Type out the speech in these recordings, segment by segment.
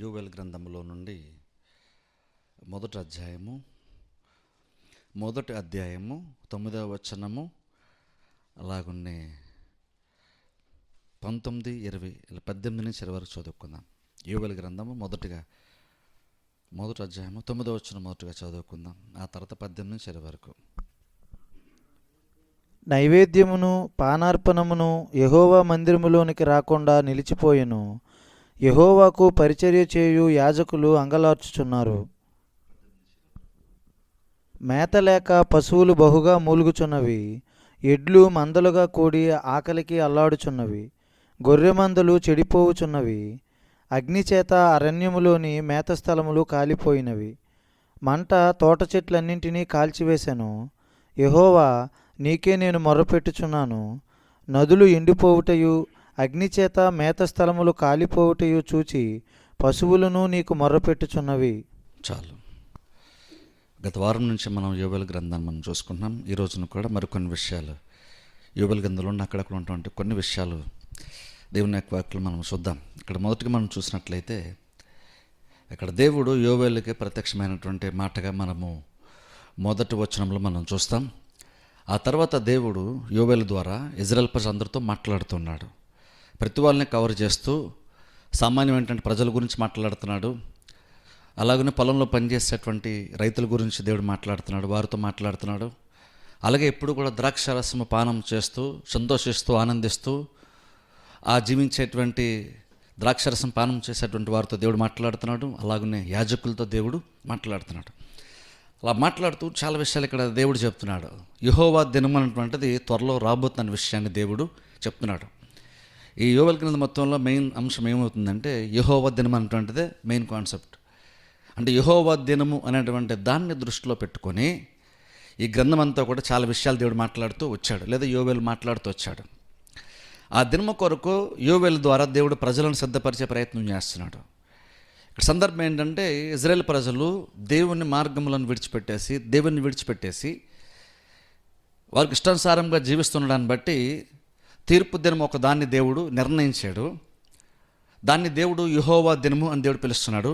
యోవేలు గ్రంథంలో నుండి మొదటి అధ్యాయము 9వ వచనము అలాగున్నే 19, 20, 18 నుంచి 20 వరకు చదువుకుందాం. యోవేలు గ్రంథము మొదటి అధ్యాయము 9వ వచనం మొదటిగా చదువుకుందాం. ఆ తర్వాత 18 నుంచి 20 వరకు. నైవేద్యమును పానార్పణమును యెహోవా మందిరములోనికి రాకుండా నిలిచిపోయెను. యెహోవాకు పరిచర్య చేయు యాజకులు అంగలార్చుచున్నారు. మేత లేక పశువులు బహుగా మూలుగుచున్నవి. ఎడ్లు మందలుగా కూడి ఆకలికి అల్లాడుచున్నవి. గొర్రెమందలు చెడిపోవుచున్నవి. అగ్నిచేత అరణ్యములోని మేత స్థలములు కాలిపోయినవి. మంట తోట చెట్లన్నింటినీ కాల్చివేశెను. యెహోవా, నీకే నేను మొర్రపెట్టుచున్నాను. నదులు ఎండిపోవుటయు అగ్నిచేత మేత స్థలములు కాలిపోవుటయు చూచి పశువులను నీకు మొర్రపెట్టుచున్నవి. చాలు. గత వారం నుంచి మనం యోవేలు గ్రంథాన్ని మనం చూసుకుంటున్నాం. ఈ రోజున కూడా మరికొన్ని విషయాలు యోవేలు గ్రంథంలో ఉన్న అక్కడక్కడ ఉన్నటువంటి కొన్ని విషయాలు దేవుని యొక్క వాక్యం మనం చూద్దాం. ఇక్కడ మొదటిగా మనం చూసినట్లయితే ఇక్కడ దేవుడు యోవేలుకి ప్రత్యక్షమైనటువంటి మాటగా మనము మొదటి వచనంలో మనం చూస్తాం. ఆ తర్వాత దేవుడు యోవేలు ద్వారా ఇజ్రాయెల్ ప్రజలందరితో మాట్లాడుతున్నాడు. ప్రతి వాళ్ళని కవర్ చేస్తూ సామాన్యమైనటువంటి ప్రజల గురించి మాట్లాడుతున్నాడు. అలాగనే పొలంలో పనిచేసేటువంటి రైతుల గురించి దేవుడు మాట్లాడుతున్నాడు, వారితో మాట్లాడుతున్నాడు. అలాగే ఎప్పుడు కూడా ద్రాక్షారసము పానం చేస్తూ సంతోషిస్తూ ఆనందిస్తూ ఆ జీవించేటువంటి ద్రాక్షారసం పానం చేసేటువంటి వారితో దేవుడు మాట్లాడుతున్నాడు. అలాగనే యాజకులతో దేవుడు మాట్లాడుతున్నాడు. అలా మాట్లాడుతూ చాలా విషయాలు ఇక్కడ దేవుడు చెప్తున్నాడు. యెహోవా దినం అనేటువంటిది త్వరలో రాబోతున్న విషయాన్ని దేవుడు చెప్తున్నాడు. ఈ యోవేలు గ్రంథం మొత్తంలో మెయిన్ అంశం ఏమవుతుందంటే యెహోవా దినం అనేటువంటిదే మెయిన్ కాన్సెప్ట్. అంటే యెహోవా దినము అనేటువంటి దాన్ని దృష్టిలో పెట్టుకొని ఈ గ్రంథం అంతా కూడా చాలా విషయాలు దేవుడు మాట్లాడుతూ వచ్చాడు, లేదా యోవేలు మాట్లాడుతూ వచ్చాడు. ఆ దినము కొరకు యోవేలు ద్వారా దేవుడు ప్రజలను సిద్ధపరిచే ప్రయత్నం చేస్తున్నాడు. ఇక్కడ సందర్భం ఏంటంటే ఇజ్రాయేల్ ప్రజలు దేవుని మార్గములను విడిచిపెట్టేసి వారికి ఇష్టానుసారంగా జీవిస్తుండడాన్ని బట్టి తీర్పు దినం ఒక దాన్ని దేవుడు నిర్ణయించాడు. దాన్ని దేవుడు యెహోవా దినము అని దేవుడు పిలుస్తున్నాడు.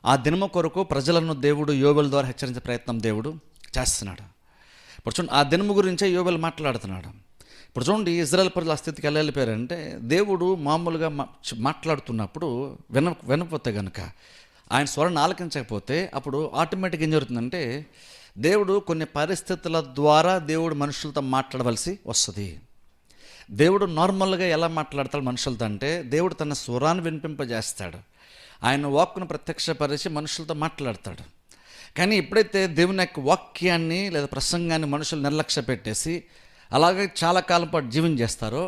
ఆ దినము కొరకు ప్రజలను దేవుడు యోవేలు ద్వారా హెచ్చరించే ప్రయత్నం దేవుడు చేస్తున్నాడు. ఇప్పుడు చూడండి, ఆ దినము గురించే యోవేలు మాట్లాడుతున్నాడు. ఇప్పుడు చూడండి, ఇజ్రాయెల్ ప్రజల స్థితికి ఎలా వెళ్ళిపోయారంటే దేవుడు మామూలుగా మాట్లాడుతున్నప్పుడు వినకపోతే కనుక, ఆయన స్వరాన్ని ఆలకించకపోతే అప్పుడు ఆటోమేటిక్గా ఏం జరుగుతుందంటే దేవుడు కొన్ని పరిస్థితుల ద్వారా దేవుడు మనుషులతో మాట్లాడవలసి వస్తుంది. దేవుడు నార్మల్గా ఎలా మాట్లాడతాడు మనుషులతో అంటే దేవుడు తన స్వరాన్ని వినిపింపజేస్తాడు. ఆయన వాక్కును ప్రత్యక్షపరిచి మనుషులతో మాట్లాడతాడు. కానీ ఎప్పుడైతే దేవుని యొక్క వాక్యాన్ని లేదా ప్రసంగాన్ని మనుషులు నిర్లక్ష్య పెట్టేసి అలాగే చాలా కాలం పాటు జీవించేస్తారో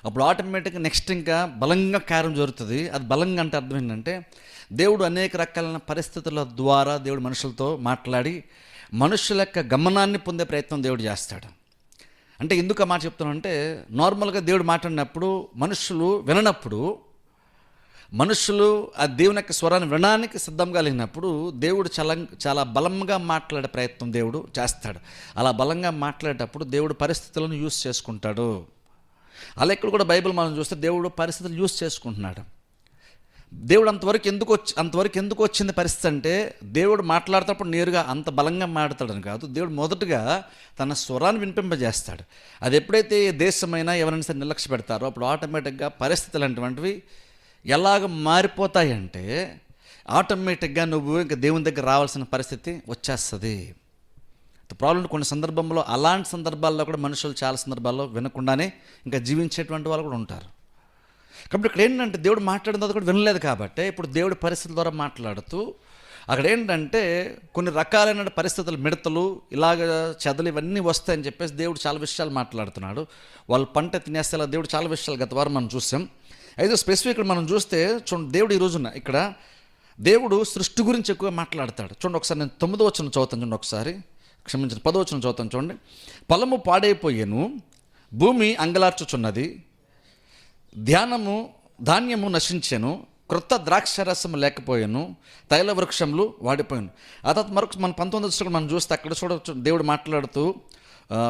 అప్పుడు ఆటోమేటిక్గా నెక్స్ట్ ఇంకా బలంగా కార్యం జరుగుతుంది. అది బలంగా అంటే అర్థం ఏంటంటే దేవుడు అనేక రకాలైన పరిస్థితుల ద్వారా దేవుడు మనుషులతో మాట్లాడి మనుషుల యొక్క గమనాన్ని పొందే ప్రయత్నం దేవుడు చేస్తాడు. అంటే ఎందుకు ఆ మాట చెప్తున్నానంటే నార్మల్గా దేవుడు మాట్లాడినప్పుడు మనుషులు విననప్పుడు, మనుషులు ఆ దేవుని యొక్క స్వరాన్ని వినడానికి సిద్ధంగా లేనప్పుడు దేవుడు చాలా బలంగా మాట్లాడే ప్రయత్నం దేవుడు చేస్తాడు. అలా బలంగా మాట్లాడేటప్పుడు దేవుడు పరిస్థితులను యూస్ చేసుకుంటాడు. అలా ఇక్కడ కూడా బైబిల్ మనం చూస్తే దేవుడు పరిస్థితులు యూస్ చేసుకుంటున్నాడు. దేవుడు అంతవరకు ఎందుకు వచ్చింది పరిస్థితి అంటే దేవుడు మాట్లాడేటప్పుడు నేరుగా అంత బలంగా మాట్లాడతాడని కాదు. దేవుడు మొదటగా తన స్వరాన్ని వినిపింపజేస్తాడు. అది ఎప్పుడైతే దేశమైనా ఎవరైనా సరే నిర్లక్ష్య పెడతారో అప్పుడు ఆటోమేటిక్గా పరిస్థితులు అటువంటివి ఎలాగ మారిపోతాయంటే ఆటోమేటిక్గా నువ్వు ఇంకా దేవుని దగ్గర రావాల్సిన పరిస్థితి వచ్చేస్తుంది. ప్రాబ్లం కొన్ని సందర్భంలో, అలాంటి సందర్భాల్లో కూడా మనుషులు చాలా సందర్భాల్లో వినకుండానే ఇంకా జీవించేటువంటి వాళ్ళు కూడా ఉంటారు. కాబట్టి ఇక్కడ ఏంటంటే దేవుడు మాట్లాడిన తర్వాత కూడా వినలేదు కాబట్టి ఇప్పుడు దేవుడి పరిస్థితుల ద్వారా మాట్లాడుతూ అక్కడ ఏంటంటే కొన్ని రకాలైన పరిస్థితులు, మిడతలు, ఇలాగ చెదలు ఇవన్నీ వస్తాయని చెప్పేసి దేవుడు చాలా విషయాలు మాట్లాడుతున్నాడు. వాళ్ళు పంట తినేస్తే దేవుడు చాలా విషయాలు గత వారం మనం చూసాం. అయితే స్పెసిఫిక్ మనం చూస్తే చూడండి, దేవుడు ఈ రోజున ఇక్కడ దేవుడు సృష్టి గురించి ఎక్కువ మాట్లాడతాడు. చూడండి ఒకసారి నేను 9వ వచనం చదువుతాను. చూడండి ఒకసారి, క్షమించండి 10వ వచనం చదువుతాను. చూడండి, పొలము పాడైపోయాను, భూమి అంగలార్చుచున్నది, ధాన్యము నశించెను, క్రొత్త ద్రాక్షరసము లేకపోయాను, తైల వృక్షములు వాడిపోయాను. ఆ తర్వాత మరొక మన 19వ వచనం మనం చూస్తే అక్కడ దేవుడు మాట్లాడుతూ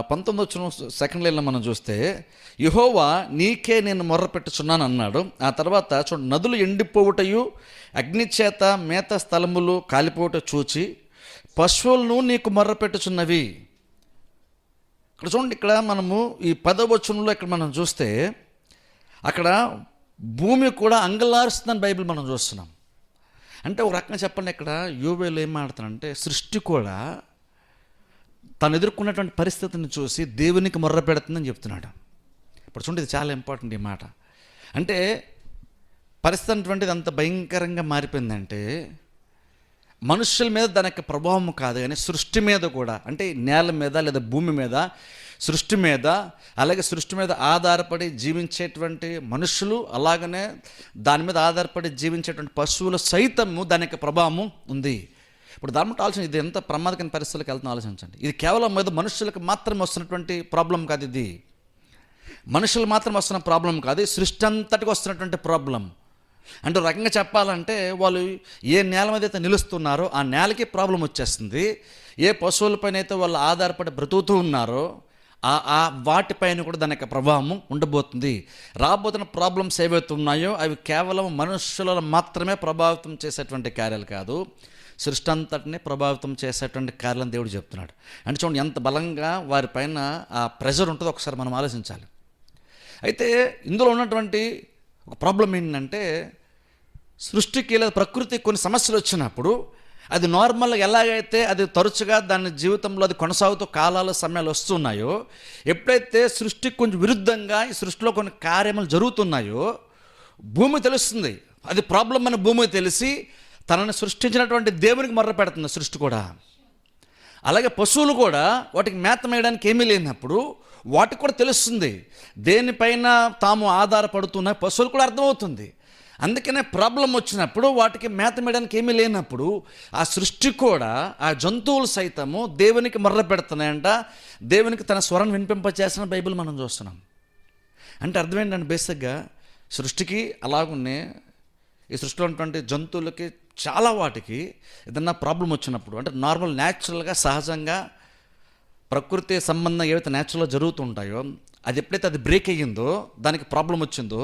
19 సెకండ్ లైన్లో మనం చూస్తే, యెహోవా నీకే నేను మొర్రపెట్టుచున్నాను అన్నాడు. ఆ తర్వాత చూడండి, నదులు ఎండిపోవుటయు అగ్నిచేత మేత స్థలములు కాలిపోవుట చూచి పశువులను నీకు మొర్రపెట్టుచున్నవి. ఇక్కడ చూడండి, ఇక్కడ మనము ఈ 10వ వచనంలో ఇక్కడ మనం చూస్తే అక్కడ భూమి కూడా అంగలారుస్తుందని బైబిల్ మనం చూస్తున్నాం. అంటే ఒక రకంగా చెప్పండి, ఇక్కడ యోబేలు ఏం మాట్లాడుతానంటే సృష్టి కూడా తను ఎదుర్కొన్నటువంటి పరిస్థితిని చూసి దేవునికి మొర్ర పెడుతుందని చెప్తున్నాడు. ఇప్పుడు చూడండి, ఇది చాలా ఇంపార్టెంట్ ఈ మాట. అంటే పరిస్థితి అటువంటిది అంత భయంకరంగా మారిపోయిందంటే మనుషుల మీద దానికి ప్రభావం కాదు కానీ సృష్టి మీద కూడా, అంటే నేల మీద లేదా భూమి మీద, సృష్టి మీద, అలాగే సృష్టి మీద ఆధారపడి జీవించేటువంటి మనుషులు, అలాగనే దాని మీద ఆధారపడి జీవించేటువంటి పశువులు సైతము దానికి ప్రభావం ఉంది. ఇప్పుడు దాని ఆలోచన, ఇది ఎంత ప్రమాదకరమైన పరిస్థితులకు వెళ్తున్నా ఆలోచించండి. ఇది కేవలం మీద మనుషులకు మాత్రమే వస్తున్నటువంటి ప్రాబ్లం కాదు, ఇది మనుషులు మాత్రం వస్తున్న ప్రాబ్లం కాదు, సృష్టి అంతటికి వస్తున్నటువంటి ప్రాబ్లం. అంటే రకంగా చెప్పాలంటే వాళ్ళు ఏ నేల మీద అయితే నిలుస్తున్నారో ఆ నేలకి ప్రాబ్లం వచ్చేస్తుంది. ఏ పశువులపైన అయితే వాళ్ళు ఆధారపడి బ్రతుకుతూ ఉన్నారో ఆ వాటిపైన కూడా దాని యొక్క ప్రభావం ఉండబోతుంది. రాబోతున్న ప్రాబ్లమ్స్ ఏవైతే ఉన్నాయో అవి కేవలం మనుషులను మాత్రమే ప్రభావితం చేసేటువంటి కార్యాలు కాదు, సృష్టి అంతటిని ప్రభావితం చేసేటువంటి కార్యాలను దేవుడు చెప్తున్నాడు. అంటే చూడండి, ఎంత బలంగా వారిపైన ఆ ప్రెషర్ ఉంటుందో ఒకసారి మనం ఆలోచించాలి. అయితే ఇందులో ఉన్నటువంటి ఒక ప్రాబ్లం ఏంటంటే, సృష్టికి లేదా ప్రకృతికి కొన్ని సమస్యలు వచ్చినప్పుడు అది నార్మల్గా ఎలాగైతే అది తరచుగా దాని జీవితంలో అది కొనసాగుతూ కాలాలు సమయాలు వస్తున్నాయో, ఎప్పుడైతే సృష్టికి కొంచెం విరుద్ధంగా ఈ సృష్టిలో కొన్ని కార్యములు జరుగుతున్నాయో భూమి తెలుస్తుంది, అది ప్రాబ్లం అని భూమి తెలిసి తనని సృష్టించినటువంటి దేవునికి మొర్ర పెడుతుంది సృష్టి కూడా. అలాగే పశువులు కూడా వాటికి మేత మేయడానికి ఏమీ లేనప్పుడు వాటికి కూడా తెలుస్తుంది దేనిపైన తాము ఆధారపడుతున్నాయి, పశువులు కూడా అర్థమవుతుంది. అందుకనే ప్రాబ్లం వచ్చినప్పుడు వాటికి మేత మేయడానికి ఏమీ లేనప్పుడు ఆ సృష్టి కూడా, ఆ జంతువులు సైతము దేవునికి మొర్ర పెడుతున్నాయంట, దేవునికి తన స్వరం వినిపింపచేసిన బైబిల్ మనం చూస్తున్నాం. అంటే అర్థం ఏంటంటే బేసిక్గా సృష్టికి అలాగున్నే ఈ సృష్టిలో ఉన్నటువంటి జంతువులకి చాలా వాటికి ఏదన్నా ప్రాబ్లం వచ్చినప్పుడు, అంటే నార్మల్ న్యాచురల్గా సహజంగా ప్రకృతి సంబంధం ఏవైతే న్యాచురల్గా జరుగుతుంటాయో అది ఎప్పుడైతే అది బ్రేక్ అయ్యిందో, దానికి ప్రాబ్లం వచ్చిందో,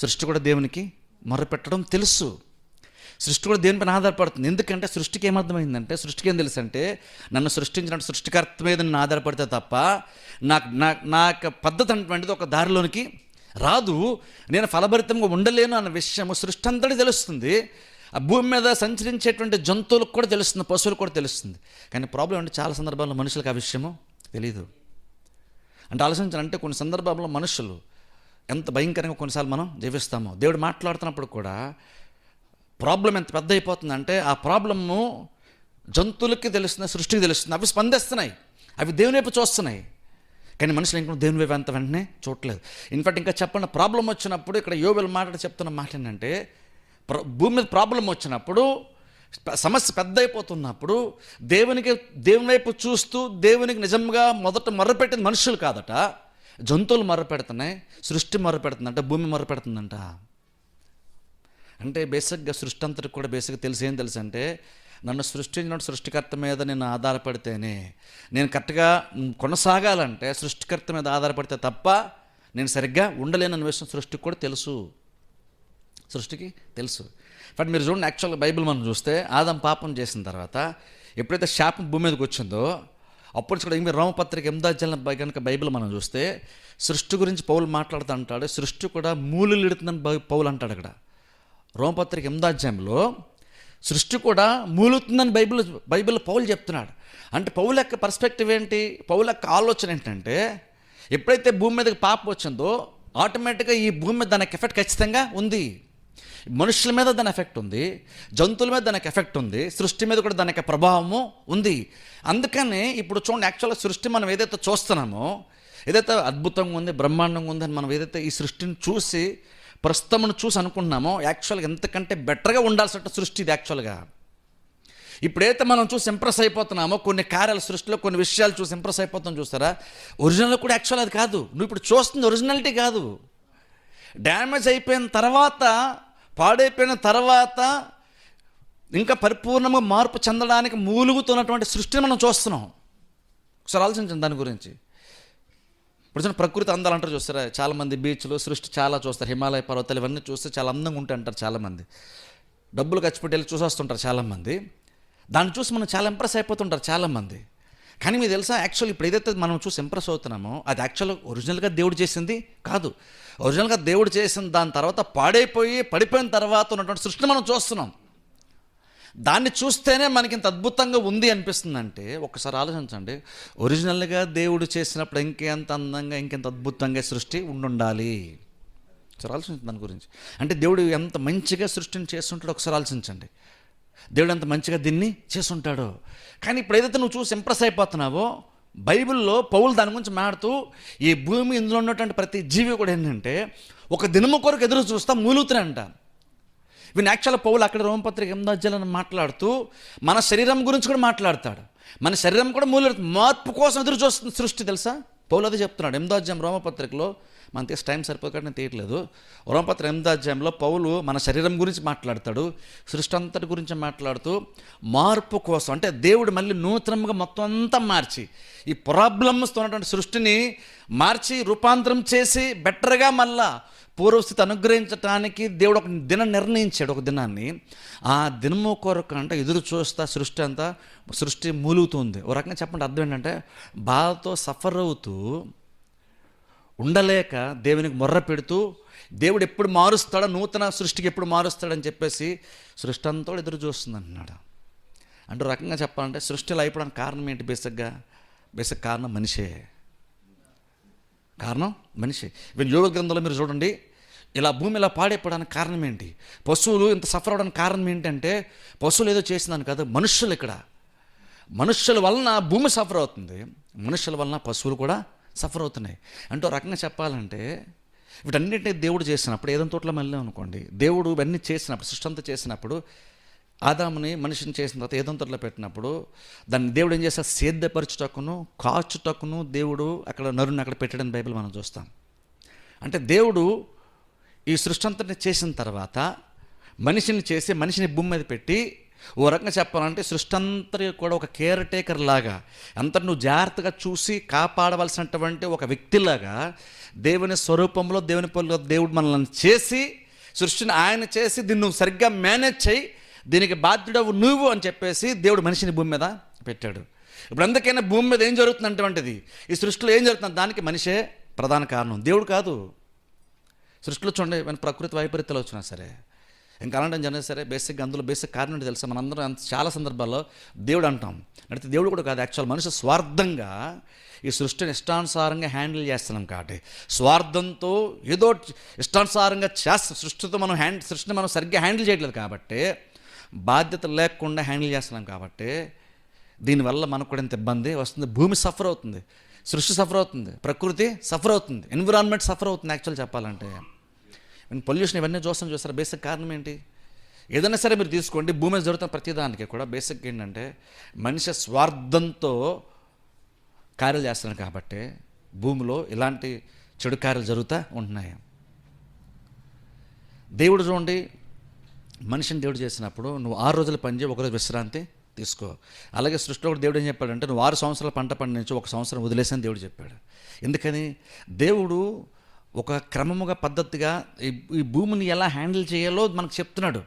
సృష్టి కూడా దేవునికి మొరపెట్టడం తెలుసు. సృష్టి కూడా దేనిపైన ఆధారపడుతుంది. ఎందుకంటే సృష్టికి ఏమర్థమైందంటే, సృష్టికి ఏం తెలుసు అంటే, నన్ను సృష్టించిన సృష్టికర్త మీద నేను ఆధారపడితే తప్ప నా యొక్క పద్ధతి అటువంటిది ఒక దారిలోనికి రాదు, నేను ఫలభరితంగా ఉండలేను అన్న విషయము సృష్టి అంతటి తెలుస్తుంది. ఆ భూమి మీద సంచరించేటువంటి జంతువులకు కూడా తెలుస్తుంది, పశువులకు కూడా తెలుస్తుంది. కానీ ప్రాబ్లం అంటే చాలా సందర్భాల్లో మనుషులకు ఆ విషయము తెలీదు. అంటే ఆలోచించాలంటే కొన్ని సందర్భాల్లో మనుషులు ఎంత భయంకరంగా కొన్నిసార్లు మనం జీవిస్తామో, దేవుడు మాట్లాడుతున్నప్పుడు కూడా ప్రాబ్లం ఎంత పెద్ద అయిపోతుందంటే ఆ ప్రాబ్లము జంతువులకి తెలుస్తుంది, సృష్టికి తెలుస్తుంది, అవి స్పందిస్తున్నాయి, అవి దేవుని వైపు చూస్తున్నాయి. కానీ మనుషులు ఇంకా దేవుని వైపు అంత వెంటనే చూడలేదు. ఇన్ఫాక్ట్ ఇంకా చెప్పండి, ప్రాబ్లం వచ్చినప్పుడు ఇక్కడ యోబేలు చెప్తున్న మాట ఏంటంటే, భూమి మీద ప్రాబ్లం వచ్చినప్పుడు, సమస్య పెద్ద అయిపోతున్నప్పుడు దేవుని వైపు చూస్తూ దేవునికి నిజంగా మొదట మొర్రపెట్టిన మనుషులు కాదట, జంతువులు మొర్రపెడుతున్నాయి, సృష్టి మొర్రపెడుతుందంట, భూమి మొర్రపెడుతుందంట. అంటే బేసిక్గా సృష్టి అంతటికి కూడా బేసిక్గా తెలిసి ఏం తెలుసు అంటే, నన్ను సృష్టించిన సృష్టికర్త మీద నేను ఆధారపడితేనే, నేను కరెక్ట్గా కొనసాగాలంటే సృష్టికర్త మీద ఆధారపడితే తప్ప నేను సరిగ్గా ఉండలేనన్న విషయం సృష్టికి కూడా తెలుసు, సృష్టికి తెలుసు. బట్ మీరు చూడండి, యాక్చువల్గా బైబిల్ మనం చూస్తే ఆదాం పాపం చేసిన తర్వాత ఎప్పుడైతే శాపం భూమి మీదకి వచ్చిందో అప్పుడు కూడా ఇంక రోమపత్రిక 8వ అధ్యాయం కనుక బైబిల్ మనం చూస్తే సృష్టి గురించి పౌలు మాట్లాడుతూ అంటాడు, సృష్టి కూడా మూలులు ఇడుతుందని పౌలు అంటాడు. అక్కడ రోమపత్రిక 8వ అధ్యాయంలో సృష్టి కూడా మూలుతుందని బైబిల్ పౌలు చెప్తున్నాడు. అంటే పౌలు యొక్క పర్స్పెక్టివ్ ఏంటి, పౌలు యొక్క ఆలోచన ఏంటంటే, ఎప్పుడైతే భూమి మీదకి పాపం వచ్చిందో ఆటోమేటిక్గా ఈ భూమి మీద దానికి ఎఫెక్ట్ ఖచ్చితంగా ఉంది. మనుషుల మీద దాని ఎఫెక్ట్ ఉంది, జంతువుల మీద దానికి ఎఫెక్ట్ ఉంది, సృష్టి మీద కూడా దానికి ప్రభావము ఉంది. అందుకని ఇప్పుడు చూడండి, యాక్చువల్గా సృష్టి మనం ఏదైతే చూస్తున్నామో, ఏదైతే అద్భుతంగా ఉంది, బ్రహ్మాండంగా ఉంది అని మనం ఏదైతే ఈ సృష్టిని చూసి ప్రస్తుతమును చూసి అనుకుంటున్నామో, యాక్చువల్గా ఎంతకంటే బెటర్గా ఉండాల్సిన సృష్టి ఇది. యాక్చువల్గా ఇప్పుడైతే మనం చూసి ఇంప్రెస్ అయిపోతున్నామో, కొన్ని కార్యాలు సృష్టిలో కొన్ని విషయాలు చూసి ఇంప్రెస్ అయిపోతాం చూస్తారా, ఒరిజినల్ కూడా యాక్చువల్ అది కాదు. నువ్వు ఇప్పుడు చూస్తుంది ఒరిజినాలిటీ కాదు. డ్యామేజ్ అయిపోయిన తర్వాత, పాడైపోయిన తర్వాత ఇంకా పరిపూర్ణంగా మార్పు చెందడానికి మూలుగుతున్నటువంటి సృష్టిని మనం చూస్తున్నాం. ఒకసారి ఆలోచించండి దాని గురించి. ఇప్పుడు చూడండి, ప్రకృతి అందాలు అంటారు చూస్తారా, చాలామంది బీచ్లు సృష్టి చాలా చూస్తారు, హిమాలయ పర్వతాలు ఇవన్నీ చూస్తే చాలా అందంగా ఉంటాయి అంటారు చాలామంది. డబ్బులు ఖర్చు పెట్టి వెళ్ళి చూసొస్తుంటారు చాలామంది. దాన్ని చూసి మనం చాలా ఇంప్రెస్ అయిపోతుంటారు చాలామంది. కానీ మీకు తెలుసా, యాక్చువల్ ఇప్పుడు ఏదైతే మనం చూసి ఇంప్రెస్ అవుతున్నామో అది యాక్చువల్ ఒరిజినల్గా దేవుడు చేసింది కాదు. ఒరిజినల్గా దేవుడు చేసిన దాని తర్వాత పడిపోయిన తర్వాత ఉన్నటువంటి సృష్టిని మనం చూస్తున్నాం. దాన్ని చూస్తేనే మనకి ఇంత అద్భుతంగా ఉంది అనిపిస్తుందంటే ఒకసారి ఆలోచించండి, ఒరిజినల్గా దేవుడు చేసినప్పుడు ఇంకెంత అందంగా ఇంకెంత అద్భుతంగా సృష్టి ఉండాలి. ఒకసారి ఆలోచించండి దాని గురించి. అంటే దేవుడు ఎంత మంచిగా సృష్టిని చేస్తుంటాడో ఒకసారి ఆలోచించండి. దేవుడు ఎంత మంచిగా దీన్ని చేసుంటాడో. కానీ ఇప్పుడు ఏదైతే నువ్వు చూసి ఇంప్రెస్ అయిపోతున్నావో, బైబిల్లో పౌలు దాని గురించి మాట్లాడుతూ ఈ భూమి ఇందులో ఉన్నటువంటి ప్రతి జీవి కూడా ఏంటంటే ఒక దినము కొరకు ఎదురు చూస్తా మూలుగుతున్నాయంట. వీని యాక్చువల్గా పౌలు అక్కడ రోమపత్రిక 8వ అధ్యాయంలో మాట్లాడుతూ మన శరీరం గురించి కూడా మాట్లాడతాడు. మన శరీరం కూడా మార్పు కోసం ఎదురు చూస్తుంది సృష్టి. తెలుసా, పౌలు అదే చెప్తున్నాడు 8వ అధ్యాయం రోమపత్రికలో. మన తీసి టైం సరిపోక నేను తీయట్లేదు. రోమపత్రిక 8వ అధ్యాయంలో పౌలు మన శరీరం గురించి మాట్లాడతాడు, సృష్టి అంతటి గురించి మాట్లాడుతూ మార్పు కోసం, అంటే దేవుడు మళ్ళీ నూతనంగా మొత్తం అంతా మార్చి ఈ ప్రాబ్లమ్స్తో ఉన్నటువంటి సృష్టిని మార్చి రూపాంతరం చేసి బెటర్గా మళ్ళా పూర్వస్థితి అనుగ్రహించడానికి దేవుడు ఒక దినం నిర్ణయించాడు. ఒక దినాన్ని ఆ దినము కొరకు అంటే ఎదురు చూస్తా సృష్టి మూలుగుతుంది. ఒక రకంగా చెప్పండి, అర్థం ఏంటంటే బాధతో సఫర్ అవుతూ ఉండలేక దేవునికి మొర్ర పెడుతూ దేవుడు ఎప్పుడు మారుస్తాడో, నూతన సృష్టికి ఎప్పుడు మారుస్తాడని చెప్పేసి సృష్టి అంతా ఎదురు చూస్తుంది అంటున్నాడు. అంటే రకంగా చెప్పాలంటే సృష్టిలో అయిపోవడానికి కారణం ఏంటి? బేసిక్ కారణం మనిషే. కారణం మనిషి. యోబు గ్రంథంలో మీరు చూడండి, ఇలా భూమి ఇలా పాడైపోవడానికి కారణం ఏంటి? పశువులు ఇంత సఫర్ అవడానికి కారణం ఏంటంటే పశువులు ఏదో చేసిందని కాదు, మనుషులు. ఇక్కడ మనుషుల వలన భూమి సఫర్ అవుతుంది, మనుషుల వలన పశువులు కూడా సఫర్ అవుతున్నాయి. అంటే ఒక రకంగా చెప్పాలంటే వీటన్నిటిని దేవుడు చేసినప్పుడు ఏదైనా తోటలో మళ్ళీ అనుకోండి, దేవుడు ఇవన్నీ చేసినప్పుడు సృష్టి అంతా చేసినప్పుడు ఆదాముని మనిషిని చేసిన తర్వాత ఏదైనా తోటలో పెట్టినప్పుడు దాన్ని దేవుడు ఏం చేస్తారు? సేద్యపరచుటకును కాచుటకును దేవుడు అక్కడ నరుని అక్కడ పెట్టాడని బైబిల్ మనం చూస్తాం. అంటే దేవుడు ఈ సృష్టి అంతటిని చేసిన తర్వాత మనిషిని చేసి మనిషిని భూమి మీద పెట్టి ఓ రకంగా చెప్పాలంటే సృష్టి అంతటి కూడా ఒక కేర్ టేకర్ లాగా అంతటి నువ్వు జాగ్రత్తగా చూసి కాపాడవలసినటువంటి ఒక వ్యక్తిలాగా దేవుని స్వరూపంలో దేవుని పోలికలో దేవుడు మనల్ని చేసి సృష్టిని ఆయన చేసి దీన్ని నువ్వు సరిగ్గా మేనేజ్ చేయి, దీనికి బాధ్యుడవు నువ్వు అని చెప్పేసి దేవుడు మనిషిని భూమి మీద పెట్టాడు. ఇప్పుడు అందుకైనా భూమి మీద ఏం జరుగుతుంది అటువంటిది, ఈ సృష్టిలో ఏం జరుగుతుంది దానికి మనిషే ప్రధాన కారణం, దేవుడు కాదు. సృష్టిలో చూడండి, మన ప్రకృతి వైపరీత్యాలు వచ్చినా సరే ఇంకా అలాంటి జరిగినా సరే బేసిక్గా అందులో బేసిక్ కారణం ఏంటి తెలుసా? మనందరం చాలా సందర్భాల్లో దేవుడు అంటాం, అయితే దేవుడు కూడా కాదు. యాక్చువల్ మనిషి స్వార్థంగా ఈ సృష్టిని ఇష్టానుసారంగా హ్యాండిల్ చేస్తున్నాం కాబట్టి, స్వార్థంతో ఏదో ఇష్టానుసారంగా సృష్టిని మనం సరిగ్గా హ్యాండిల్ చేయట్లేదు కాబట్టి, బాధ్యత లేకుండా హ్యాండిల్ చేస్తున్నాం కాబట్టి దీనివల్ల మనకు కూడా ఎంత ఇబ్బంది వస్తుంది. భూమి సఫర్ అవుతుంది, సృష్టి సఫర్ అవుతుంది, ప్రకృతి సఫర్ అవుతుంది, ఎన్విరాన్మెంట్ సఫర్ అవుతుంది. యాక్చువల్ చెప్పాలంటే పొల్యూషన్ ఇవన్నీ చూస్తారు. బేసిక్ కారణం ఏంటి? ఏదైనా సరే మీరు తీసుకోండి, భూమి మీద జరుగుతున్న ప్రతిదానికి కూడా బేసిక్ ఏంటంటే మనిషి స్వార్థంతో కార్యాలు చేస్తున్నాడు కాబట్టి భూమిలో ఇలాంటి చెడు కార్యాలు జరుగుతూ ఉంటున్నాయి. దేవుడు చూడండి, మనిషిని దేవుడు చేసినప్పుడు నువ్వు 6 రోజులు పనిచేయి, ఒకరోజు విశ్రాంతి తీసుకో. అలాగే సృష్టిలో కూడా దేవుడు ఏం చెప్పాడంటే నువ్వు 6 సంవత్సరాలు పంట పండించి 1 సంవత్సరం వదిలేసని దేవుడు చెప్పాడు. ఎందుకని? దేవుడు ఒక క్రమముగా పద్ధతిగా ఈ భూమిని ఎలా హ్యాండిల్ చేయాలో మనకు చెప్తున్నాడు.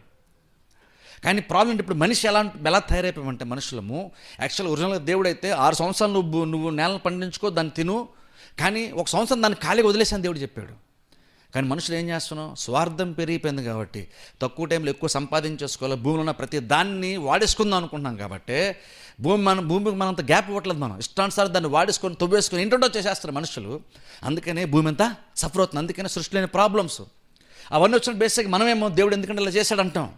కానీ ప్రాబ్లం ఇప్పుడు మనిషి ఎలా తయారైపోయామంటే మనుషులము యాక్చువల్ ఒరిజినల్గా దేవుడు అయితే 6 సంవత్సరాలు నువ్వు నేలను పండించుకో, దాన్ని తిను, కానీ 1 సంవత్సరం దాన్ని ఖాళీగా వదిలేసని దేవుడు చెప్పాడు. కానీ మనుషులు ఏం చేస్తున్నాం? స్వార్థం పెరిగిపోయింది కాబట్టి తక్కువ టైంలో ఎక్కువ సంపాదించేసుకోవాలి, భూమిలో ఉన్న ప్రతి దాన్ని వాడేసుకుందాం అనుకుంటున్నాం కాబట్టి భూమికి మనంత గ్యాప్ ఇవ్వట్లేదు. మనం ఇష్టానుసారం దాన్ని వాడేసుకొని తొవ్వేసుకొని ఏంటంటో చేసేస్తారు మనుషులు. అందుకనే భూమి అంతా సఫర్ అవుతుంది. అందుకనే సృష్టి లేని ప్రాబ్లమ్స్ అవన్నీ వచ్చిన బేసిక్ మనమేమో దేవుడు ఎందుకంటే ఇలా చేశాడంటాం.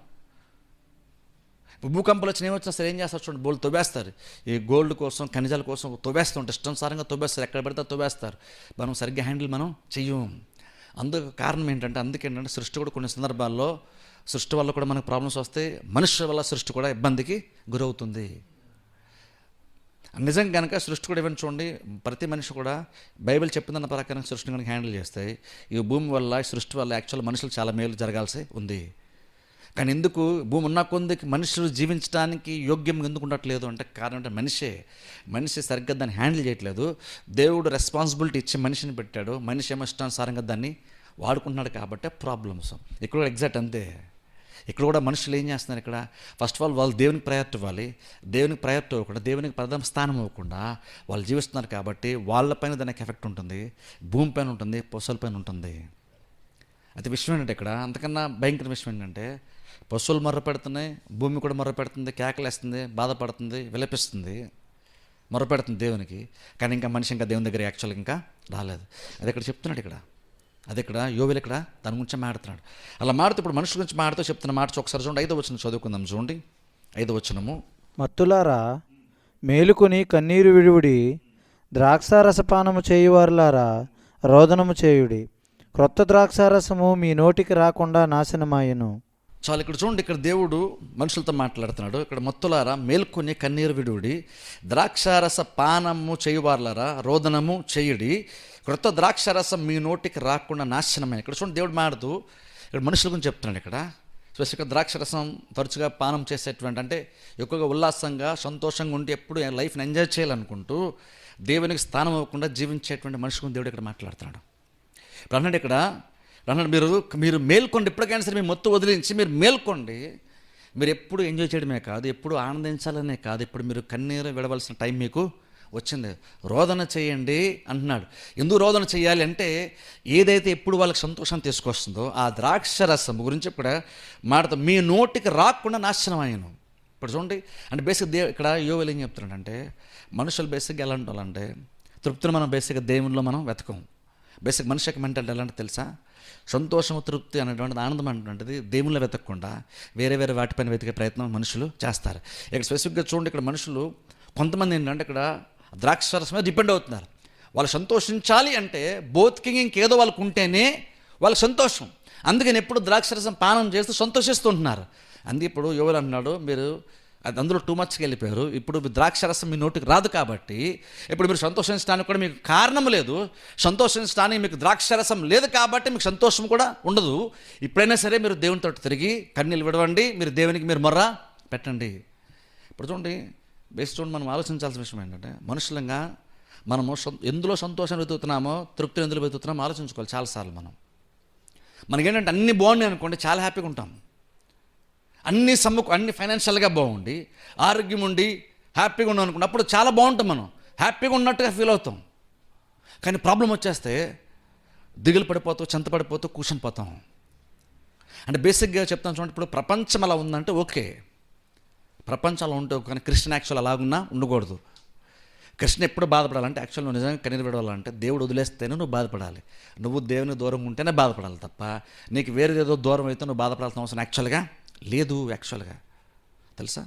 భూకంపాలు వచ్చిన ఏమొచ్చినా సరే ఏం చేస్తారు చూడండి, బోళ్ళు తవ్వేస్తారు. ఈ గోల్డ్ కోసం ఖనిజాల కోసం తవ్వేస్తూ ఉంటారు, ఇష్టానుసారంగా తవ్వేస్తారు, ఎక్కడ పడితే తవ్వేస్తారు. మనం సరిగ్గా హ్యాండిల్ మనం చెయ్యం. అందుకు కారణం ఏంటంటే అందుకేంటంటే సృష్టి కూడా కొన్ని సందర్భాల్లో సృష్టి వల్ల కూడా మనకు ప్రాబ్లమ్స్ వస్తాయి, మనుషుల వల్ల సృష్టి కూడా ఇబ్బందికి గురవుతుంది. నిజం కనుక సృష్టి కూడా ఇవన్నీ చూడండి, ప్రతి మనిషి కూడా బైబిల్ చెప్పిన ప్రకారం సృష్టిని కనుక హ్యాండిల్ చేస్తాయి ఈ భూమి వల్ల ఈ సృష్టి వల్ల యాక్చువల్ మనుషులు చాలా మేలు జరగాల్సి ఉంది. కానీ ఎందుకు భూమి ఉన్న కొందికి మనుషులు జీవించడానికి యోగ్యం ఎందుకు ఉండట్లేదు అంటే కారణం అంటే మనిషి సరిగ్గా దాన్ని హ్యాండిల్ చేయట్లేదు. దేవుడు రెస్పాన్సిబిలిటీ ఇచ్చి మనిషిని పెట్టాడు, మనిషి ఏమో ఇష్టానుసారంగా దాన్ని వాడుకుంటున్నాడు కాబట్టి ప్రాబ్లమ్స్. ఇక్కడ కూడా ఎగ్జాక్ట్ అంతే. ఇక్కడ కూడా మనుషులు ఏం చేస్తున్నారు, ఇక్కడ ఫస్ట్ ఆఫ్ ఆల్ వాళ్ళు దేవునికి ప్రయారిటీ ఇవ్వాలి. దేవునికి ప్రయారిటీ ఇవ్వకుండా, దేవునికి ప్రథమ స్థానం ఇవ్వకుండా వాళ్ళు జీవిస్తున్నారు కాబట్టి వాళ్ళపైన దానికి ఎఫెక్ట్ ఉంటుంది, భూమి పైన ఉంటుంది, పశువుల పైన ఉంటుంది. అయితే విషయం ఏంటంటే ఇక్కడ అంతకన్నా భయంకర విషయం ఏంటంటే పశువులు మొర్ర పెడుతున్నాయి, భూమి కూడా మొర్ర పెడుతుంది, కేకలేస్తుంది, బాధపడుతుంది, విలపిస్తుంది, మొర్ర పెడుతుంది దేవునికి. కానీ ఇంకా మనిషి ఇంకా దేవుని దగ్గర యాక్చువల్గా ఇంకా రాలేదు. అది ఇక్కడ చెప్తున్నాడు. అది ఇక్కడ యోవేలు ఇక్కడ దాని గురించి మాడుతున్నాడు. అలా మాడుతూ ఇప్పుడు మనుషుల గురించి మాడుతూ చెప్తున్న మాట ఒకసారి చూడండి. 5వ వచనం చదువుకుందాం. చూడండి 5వ వచనము. మత్తులారా మేలుకొని కన్నీరు విడువుడి, ద్రాక్షారసపానము చేయువారులారా రోదనము చేయుడి, క్రొత్త ద్రాక్షారసము మీ నోటికి రాకుండా నాశనమాయెను. చాలు ఇక్కడ చూడండి. ఇక్కడ దేవుడు మనుషులతో మాట్లాడుతున్నాడు. ఇక్కడ మత్తులారా మేల్కొని కన్నీరు విడుడి, ద్రాక్షారస పానము చేయువారులారా రోదనము చేయుడి, క్రొత్త ద్రాక్షారసం మీ నోటికి రాకుండా నాశనమే. ఇక్కడ చూడండి దేవుడు మాడుతూ ఇక్కడ మనుషుల గురించి చెప్తున్నాడు. ఇక్కడ స్పెసిఫిక్గా ద్రాక్షరసం తరచుగా పానం చేసేటువంటి, అంటే ఎక్కువగా ఉల్లాసంగా సంతోషంగా ఉండి ఎప్పుడు లైఫ్ని ఎంజాయ్ చేయాలనుకుంటూ దేవునికి స్థానం ఇవ్వకుండా జీవించేటువంటి మనుషులను దేవుడు ఇక్కడ మాట్లాడుతున్నాడు. ఇప్పుడు అన్నాడు ఇక్కడ మీరు మేల్కోండి, ఎప్పటికైనా సరే మీ మొత్తం వదిలించి మీరు మేల్కోండి. మీరు ఎప్పుడు ఎంజాయ్ చేయడమే కాదు, ఎప్పుడు ఆనందించాలనే కాదు, ఇప్పుడు మీరు కన్నీరు విడవలసిన టైం మీకు వచ్చింది. రోదన చేయండి అంటున్నాడు. ఎందుకు రోదన చేయాలి అంటే ఏదైతే ఎప్పుడు వాళ్ళకి సంతోషం తీసుకొస్తుందో ఆ ద్రాక్షరసం గురించి ఇక్కడ మాటతో మీ నోటికి రాకుండా నాశనం అయ్యాను. ఇప్పుడు చూడండి, అంటే బేసిక్ ఇక్కడ యోవేలు ఏం చెప్తున్నాడంటే మనుషులు బేసిక్గా ఎలా ఉండాలంటే తృప్తిని మనం బేసిక్గా దేవునిలో మనం వెతకం. బేసిక్ మనిషి యొక్క మెంటాలిటీ ఎలా అంటే తెలుసా, సంతోషము తృప్తి అనేటువంటిది ఆనందం అనేటువంటిది దేవునిలో వెతకకుండా వేరే వాటిపైన వెతికే ప్రయత్నం మనుషులు చేస్తారు. ఇక్కడ స్పెసిఫిక్గా చూడండి, ఇక్కడ మనుషులు కొంతమంది ఏంటంటే ఇక్కడ ద్రాక్షరసం మీద డిపెండ్ అవుతున్నారు. వాళ్ళు సంతోషించాలి అంటే బోత్కింగ్ ఇంకేదో వాళ్ళకు ఉంటేనే వాళ్ళకి సంతోషం. అందుకని ఎప్పుడు ద్రాక్షరసం పానం చేస్తూ సంతోషిస్తూ ఉంటున్నారు. అందుకే ఇప్పుడు యోవేలు అన్నాడు మీరు అందులో టూ మచ్కి వెళ్ళిపోయారు. ఇప్పుడు ద్రాక్షరసం మీ నోటికి రాదు కాబట్టి ఇప్పుడు మీరు సంతోషించడానికి కూడా మీకు కారణం లేదు, సంతోషించడానికి మీకు ద్రాక్షరసం లేదు కాబట్టి మీకు సంతోషం కూడా ఉండదు. ఇప్పుడైనా సరే మీరు దేవునితో తిరిగి కన్నీళ్ళు విడవండి, మీరు దేవునికి మీరు మొర్ర పెట్టండి. ఇప్పుడు చూడండి బేస్డ్ మనం ఆలోచించాల్సిన విషయం ఏంటంటే మనుషులంగా మనము ఎందులో సంతోషం వెతుకుతున్నామో తృప్తిని ఎందులో వెతుకుతున్నామో ఆలోచించుకోవాలి. చాలాసార్లు మనకేంటంటే అన్నీ బాగున్నాయి అనుకోండి చాలా హ్యాపీగా ఉంటాం, అన్ని ఫైనాన్షియల్గా బాగుండి ఆరోగ్యం ఉండి హ్యాపీగా ఉన్నాం అనుకోండి, అప్పుడు చాలా బాగుంటాం, మనం హ్యాపీగా ఉన్నట్టుగా ఫీల్ అవుతాం. కానీ ప్రాబ్లం వచ్చేస్తే దిగులు పడిపోతూ చింత పడిపోతూ కూర్చొని పోతాం. అంటే బేసిక్గా చెప్తాను చూడండి, ఇప్పుడు ప్రపంచం అలా ఉందంటే ఓకే, ప్రపంచంలో ఉంటే, కానీ క్రిస్టియన్ యాక్చువల్ అలాగున్నా ఉండకూడదు. క్రిస్టియన్ ఎప్పుడు బాధపడాలంటే యాక్చువల్ నువ్వు నిజంగా కన్నీరు విడవాలంటే దేవుడు వదిలేస్తేనే నువ్వు బాధపడాలి. నువ్వు దేవునికి దూరంగా ఉంటేనే బాధపడాలి తప్ప నీకు వేరేదేదో దూరం అయితే నువ్వు బాధపడాల్సిన అవసరం యాక్చువల్గా లేదు. యాక్చువల్గా తెలుసా,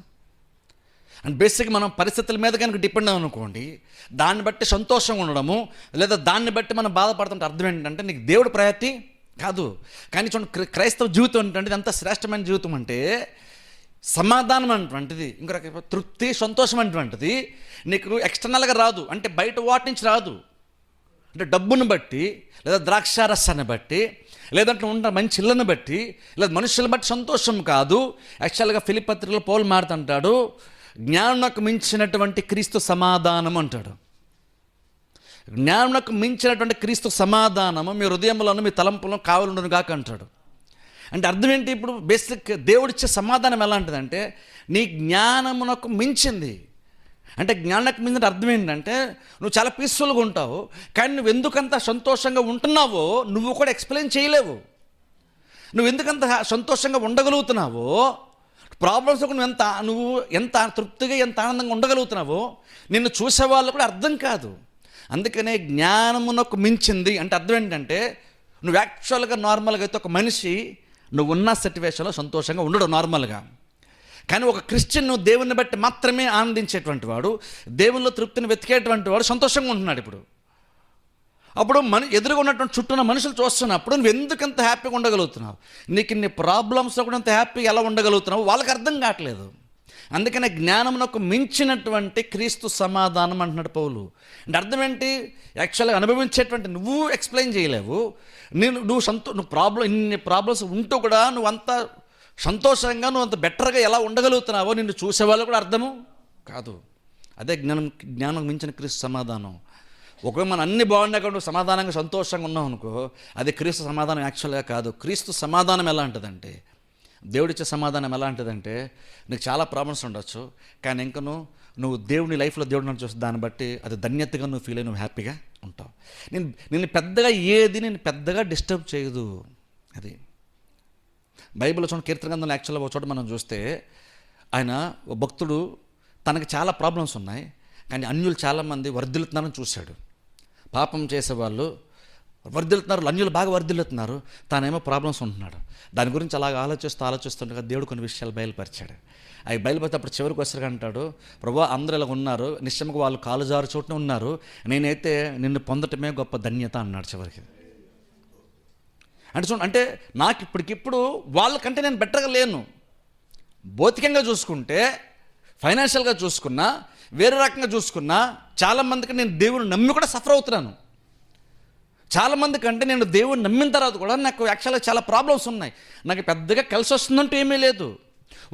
అండ్ బేసిక్గా మనం పరిస్థితుల మీద కనుక డిపెండ్ అనుకోండి, దాన్ని బట్టి సంతోషంగా ఉండడము లేదా దాన్ని బట్టి మనం బాధపడుతుంటే అర్థం ఏంటంటే నీకు దేవుడు ప్రయారిటీ కాదు. కానీ చూడండి క్రైస్తవ జీవితం ఏంటంటే ఎంత శ్రేష్టమైన జీవితం అంటే సమాధానం అటువంటిది, ఇంకో రకమైన తృప్తి సంతోషం అటువంటిది నీకు ఎక్స్టర్నల్గా రాదు, అంటే బయట వాటి నుంచి రాదు. అంటే డబ్బును బట్టి లేదా ద్రాక్షారసాన్ని బట్టి లేదంటే ఉన్న మంచి ఇళ్ళను బట్టి లేదా మనుషులను బట్టి సంతోషం కాదు. యాక్చువల్గా ఫిలిప్పీ పత్రికలో పౌలు మాట్లాడుతుంటాడు, జ్ఞానకు మించినటువంటి క్రీస్తు సమాధానం అంటాడు. జ్ఞానకు మించినటువంటి క్రీస్తు సమాధానము మీ హృదయంలోనూ మీ తలంపులను కావాలండును గాక అంటాడు. అంటే అర్థం ఏంటి, ఇప్పుడు బేసిక్ దేవుడిచ్చే సమాధానం ఎలాంటిదంటే నీ జ్ఞానమునకు మించింది. అంటే జ్ఞానానికి మించిన అర్థం ఏంటంటే నువ్వు చాలా పీస్ఫుల్గా ఉంటావు, కానీ నువ్వు ఎందుకంత సంతోషంగా ఉంటున్నావో నువ్వు కూడా ఎక్స్ప్లెయిన్ చేయలేవు. నువ్వు ఎందుకంత సంతోషంగా ఉండగలుగుతున్నావో, ప్రాబ్లమ్స్ నువ్వు ఎంత తృప్తిగా ఎంత ఆనందంగా ఉండగలుగుతున్నావో నిన్ను చూసే వాళ్ళు కూడా అర్థం కాదు. అందుకనే జ్ఞానమునకు మించింది అంటే అర్థం ఏంటంటే నువ్వు యాక్చువల్గా నార్మల్గా అయితే ఒక మనిషి నువ్వు ఉన్న సిట్యువేషన్లో సంతోషంగా ఉండడు నార్మల్గా. కానీ ఒక క్రిస్టియన్ నువ్వు దేవుని బట్టి మాత్రమే ఆనందించేటువంటి వాడు, దేవునిలో తృప్తిని వెతికేటువంటి వాడు సంతోషంగా ఉంటున్నాడు. అప్పుడు ఎదురుగా ఉన్నటువంటి చుట్టూ ఉన్న మనుషులు చూస్తున్నప్పుడు నువ్వు ఎందుకంత హ్యాపీగా ఉండగలుగుతున్నావు, నీకు ఇన్ని ప్రాబ్లమ్స్లో కూడా అంత హ్యాపీగా ఎలా ఉండగలుగుతున్నావు వాళ్ళకి అర్థం కావట్లేదు. అందుకనే జ్ఞానమునకు మించినటువంటి క్రీస్తు సమాధానం అంటున్నాడు పౌలు. అంటే అర్థం ఏంటి, యాక్చువల్గా అనుభవించేటువంటి నువ్వు ఎక్స్ప్లెయిన్ చేయలేవు. నువ్వు ఇన్ని ప్రాబ్లమ్స్ ఉంటూ కూడా నువ్వు అంతా సంతోషంగా నువ్వు అంత బెటర్గా ఎలా ఉండగలుగుతున్నావో నిన్ను చూసేవాళ్ళు కూడా అర్థము కాదు. అదే జ్ఞానం మించిన క్రీస్తు సమాధానం. ఒకవేళ మనం అన్ని బాగున్నా కూడా నువ్వు సమాధానంగా సంతోషంగా ఉన్నావు అనుకో, అది క్రీస్తు సమాధానం యాక్చువల్గా కాదు. క్రీస్తు సమాధానం ఎలా ఉంటుందంటే, దేవుడిచ్చే సమాధానం ఎలా ఉంటుందంటే, నీకు చాలా ప్రాబ్లమ్స్ ఉండొచ్చు, కానీ ఇంక నువ్వు దేవుని లైఫ్లో దేవుడు నన్ను చూస్తే దాన్ని బట్టి అది ధన్యతగా నువ్వు ఫీల్ అయ్యి నువ్వు హ్యాపీగా ఉంటావు. నిన్ను పెద్దగా నేను పెద్దగా డిస్టర్బ్ చేయదు. అది బైబిల్లో చూడండి, కీర్తన గ్రంథంలో యాక్చువల్గా ఒక చోట మనం చూస్తే ఆయన భక్తుడు తనకి చాలా ప్రాబ్లమ్స్ ఉన్నాయి, కానీ అన్యులు చాలామంది వర్ధిల్లుతున్నారని చూశాడు. పాపం చేసేవాళ్ళు వర్ధిల్లుతున్నారు, అన్యులు బాగా వర్ధిల్లుతున్నారు, తానేమో ప్రాబ్లమ్స్ ఉంటున్నాడు. దాని గురించి అలాగ ఆలోచిస్తుండగా దేవుడు కొన్ని విషయాలు బయలుపరిచాడు. అవి బయలుపరితే అప్పుడు చివరికి వచ్చారు అంటాడు, ప్రభువా అందరూ ఇలా ఉన్నారు, నిశ్చయంగా వాళ్ళు కాలు జారు చోటున ఉన్నారు, నేనైతే నిన్ను పొందటమే గొప్ప ధన్యత అన్నాడు చివరికి. అంటే చూడండి, అంటే నాకు ఇప్పటికిప్పుడు వాళ్ళకంటే నేను బెటర్గా లేను. భౌతికంగా చూసుకుంటే, ఫైనాన్షియల్గా చూసుకున్నా, వేరే రకంగా చూసుకున్నా, చాలామందికి నేను దేవుని నమ్మి కూడా సఫర్ అవుతున్నాను. చాలామంది కంటే నేను దేవుని నమ్మిన తర్వాత కూడా నాకు యాక్చువల్గా చాలా ప్రాబ్లమ్స్ ఉన్నాయి. నాకు పెద్దగా కలిసి వస్తుందంటూ ఏమీ లేదు.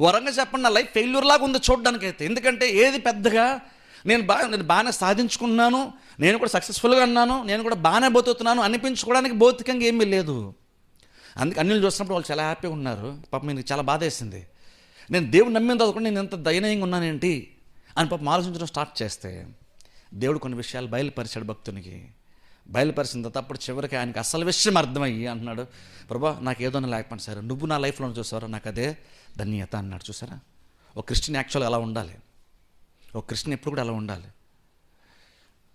వరంగా చెప్పండి, నా లైఫ్ ఫెయిల్యూర్ లాగా ఉంది చూడడానికైతే. ఎందుకంటే ఏది పెద్దగా నేను బాగానే సాధించుకున్నాను, నేను కూడా సక్సెస్ఫుల్గా అన్నాను, నేను కూడా బాగానే బతుకుతున్నాను అనిపించుకోవడానికి భౌతికంగా ఏమీ లేదు. అందుకే అన్యులు చూసినప్పుడు వాళ్ళు చాలా హ్యాపీగా ఉన్నారు. పాపం మీకు చాలా బాధ వేసింది. నేను దేవుడు నమ్మిన తర్వాత కూడా నేను ఎంత దయనీయంగా ఉన్నానేంటి అని పాపం ఆలోచించడం స్టార్ట్ చేస్తే, దేవుడు కొన్ని విషయాలు బయలుపరిచాడు భక్తునికి. బయలుపరిచిన తర్వాత అప్పుడు చివరికి ఆయనకి అసలు విషయం అర్థమయ్యి అంటున్నాడు, ప్రభా నాకు ఏదోనా లేకపోయినా సరే నువ్వు నా లైఫ్లో చూసారా, నాకు అదే ధన్యత అన్నాడు. చూసారా, ఒక క్రిస్టియన్ యాక్చువల్గా అలా ఉండాలి. ఒక క్రిస్టియన్ ఎప్పుడు కూడా అలా ఉండాలి.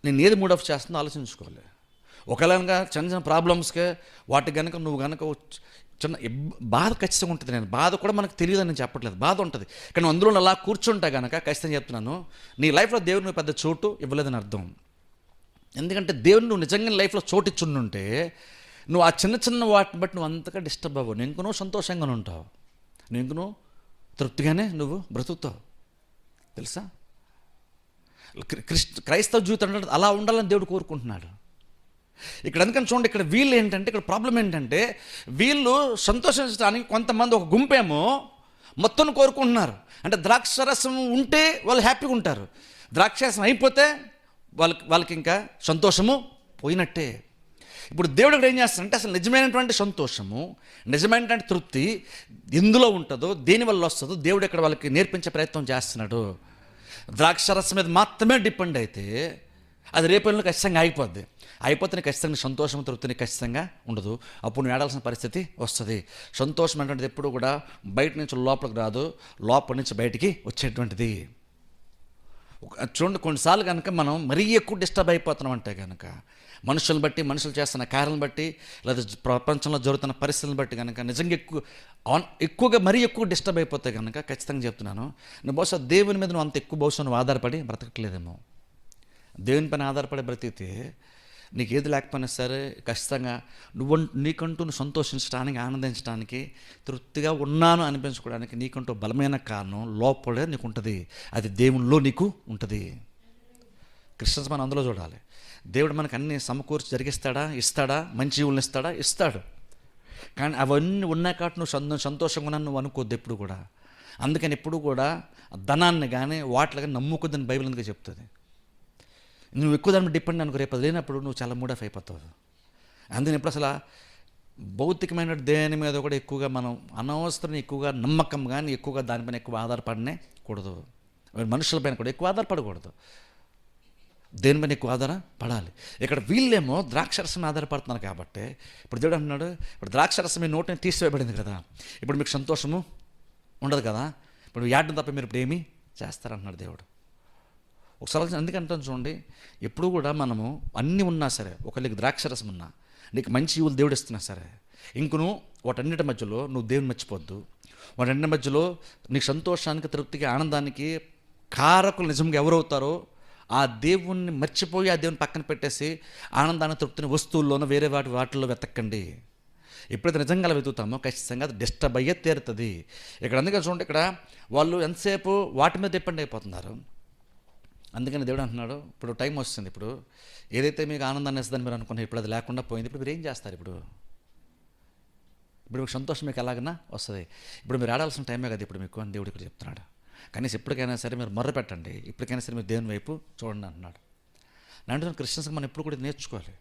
నేను ఏది మూడ్ ఆఫ్ చేస్తుందో ఆలోచించుకోవాలి. ఒకవేళ చిన్న చిన్న ప్రాబ్లమ్స్కే వాటి కనుక నువ్వు కనుక చిన్న బాధ ఖచ్చితంగా ఉంటుంది. నేను బాధ కూడా మనకు తెలియదని నేను చెప్పట్లేదు, బాధ ఉంటుంది. కానీ అందులో అలా కూర్చుంటా కనుక ఖచ్చితంగా చెప్తున్నాను, నీ లైఫ్లో దేవుడు నువ్వు పెద్ద చోటు ఇవ్వలేదని అర్థం. ఎందుకంటే దేవుడు నువ్వు నిజంగా లైఫ్లో చోటు ఇచ్చుండుంటే నువ్వు ఆ చిన్న చిన్న వాటిని బట్టి నువ్వు అంతగా డిస్టర్బ్ అవ్వవు. నువ్వు సంతోషంగానే ఉంటావు, నువ్వు తృప్తిగానే నువ్వు బ్రతుకుతావు. తెలుసా, క్రైస్తవ జీవితం అంటే అలా ఉండాలని దేవుడు కోరుకుంటున్నాడు. ఇక్కడ అందుకని చూడండి, ఇక్కడ వీళ్ళు ఏంటంటే, ఇక్కడ ప్రాబ్లం ఏంటంటే, వీళ్ళు సంతోషించడానికి కొంతమంది ఒక గుంపేమో మొత్తం కోరుకుంటున్నారు. అంటే ద్రాక్షరసం ఉంటే వాళ్ళు హ్యాపీగా ఉంటారు, ద్రాక్షరసం అయిపోతే వాళ్ళకి ఇంకా సంతోషము పోయినట్టే. ఇప్పుడు దేవుడు ఇక్కడ ఏం చేస్తాడంటే, అసలు నిజమైనటువంటి సంతోషము, నిజమైనటువంటి తృప్తి ఎందులో ఉంటుందో, దేనివల్ల వస్తుందో దేవుడు ఇక్కడ వాళ్ళకి నేర్పించే ప్రయత్నం చేస్తున్నాడు. ద్రాక్షరసం మీద మాత్రమే డిపెండ్ అయితే అది రేపటిలో ఖచ్చితంగా అయిపోతే ఖచ్చితంగా సంతోషం తృప్తిని ఖచ్చితంగా ఉండదు. అప్పుడు నువ్వు ఏడాల్సిన పరిస్థితి వస్తుంది. సంతోషం అనేటువంటిది ఎప్పుడు కూడా బయట నుంచి లోపలికి రాదు, లోపల నుంచి బయటికి వచ్చేటువంటిది. చూడండి, కొన్నిసార్లు కనుక మనం మరీ ఎక్కువ డిస్టర్బ్ అయిపోతున్నాం అంటే కనుక, మనుషులను బట్టి, మనుషులు చేస్తున్న కార్యాలను బట్టి, లేదా ప్రపంచంలో జరుగుతున్న పరిస్థితులను బట్టి కనుక నిజంగా ఎక్కువగా మరీ ఎక్కువ డిస్టర్బ్ అయిపోతే కనుక ఖచ్చితంగా చెప్తున్నాను, నువ్వు బహుశా దేవుని మీద నువ్వు అంత ఎక్కువ బహుశా నువ్వు ఆధారపడి బ్రతకట్లేదేమో. దేవుని పైన ఆధారపడి బ్రతికితే నీకు ఏది లేకపోయినా సరే ఖచ్చితంగా నీకంటూ నువ్వు సంతోషించడానికి, ఆనందించడానికి, తృప్తిగా ఉన్నాను అనిపించుకోవడానికి నీకంటూ బలమైన కారణం లోపలే నీకు ఉంటుంది. అది దేవునిలో నీకు ఉంటుంది. క్రిస్టియన్స్ మనం అందులో చూడాలి. దేవుడు మనకు అన్ని సమకూర్చి జరిగిస్తాడా, ఇస్తాడా, మంచి జీవులను ఇస్తాడు. కానీ అవన్నీ ఉన్నాయి కాబట్టి నువ్వు సంతోషంగా ఉన్నాను నువ్వు అనుకోద్దు ఎప్పుడు కూడా. అందుకని ఎప్పుడు కూడా ధనాన్ని కానీ వాటిని కానీ నమ్ముకోద్దని బైబిల్ ఎందుకు చెప్తుంది. నువ్వు ఎక్కువ దాని మీద డిపెండ్ అనుకో, రేపు లేనప్పుడు నువ్వు చాలా మూడ్ ఆఫ్ అయిపోతావు. అందుకని ఎప్పుడు అసలు భౌతికమైన దేని మీద కూడా ఎక్కువగా మనం అనవసరం ఎక్కువగా నమ్మకం కానీ ఎక్కువగా దానిపైన ఎక్కువ ఆధారపడనే కూడదు. మనుషులపైన కూడా ఎక్కువ ఆధారపడకూడదు, దేనిపైన ఎక్కువ ఆధారపడాలి. ఇక్కడ వీళ్ళేమో ద్రాక్షరసం ఆధారపడుతున్నారు కాబట్టి ఇప్పుడు దేవుడు అంటున్నాడు, ఇప్పుడు ద్రాక్షరసం మీ నోటిని తీసివేయబడింది కదా, ఇప్పుడు మీకు సంతోషము ఉండదు కదా, ఇప్పుడు యాడ్ని తప్ప మీరు ఇప్పుడు ఏమీ చేస్తారంటున్నాడు దేవుడు. ఒకసారి అందుకంటాను చూడండి, ఎప్పుడు కూడా మనము అన్నీ ఉన్నా సరే, ఒకరికి ద్రాక్షరసం ఉన్నా, నీకు మంచి ఈవులు దేవుడు ఇస్తున్నా సరే, ఇంకను వాటన్నిటి మధ్యలో నువ్వు దేవుని మర్చిపోద్దు. వాటన్నిటి మధ్యలో నీకు సంతోషానికి, తృప్తికి, ఆనందానికి కారకులు నిజంగా ఎవరవుతారో ఆ దేవుణ్ణి మర్చిపోయి ఆ దేవుని పక్కన పెట్టేసి ఆనందాన్ని, తృప్తిని వస్తువుల్లోనూ వేరే వాటిల్లో వెతక్కండి. ఎప్పుడైతే నిజంగా వెతుకుతామో ఖచ్చితంగా అది డిస్టర్బ్ అయ్యే తీరుతుంది. ఇక్కడ అందుకని చూడండి, ఇక్కడ వాళ్ళు ఎంతసేపు వాటి మీద డిపెండ్ అయిపోతున్నారు. అందుకని దేవుడు అంటున్నాడు, ఇప్పుడు టైం వస్తుంది, ఇప్పుడు ఏదైతే మీకు ఆనందాన్ని ఇస్తుందని మీరు అనుకున్నారు, ఇప్పుడు అది లేకుండా పోయింది, ఇప్పుడు మీరు ఏం చేస్తారు? ఇప్పుడు ఇప్పుడు మీకు సంతోషం మీకు ఎలాగైనా వస్తుంది. ఇప్పుడు మీరు ఆడాల్సిన టైమే కదా ఇప్పుడు మీకు అని దేవుడు ఇక్కడ చెప్తున్నాడు. కనీసం ఎప్పటికైనా సరే మీరు మొర్ర పెట్టండి, ఇప్పటికైనా సరే మీరు దేవుని వైపు చూడండి అంటున్నాడు. అంటే క్రిస్టియన్స్కి మనం ఎప్పుడు కూడా నేర్చుకోవాలి.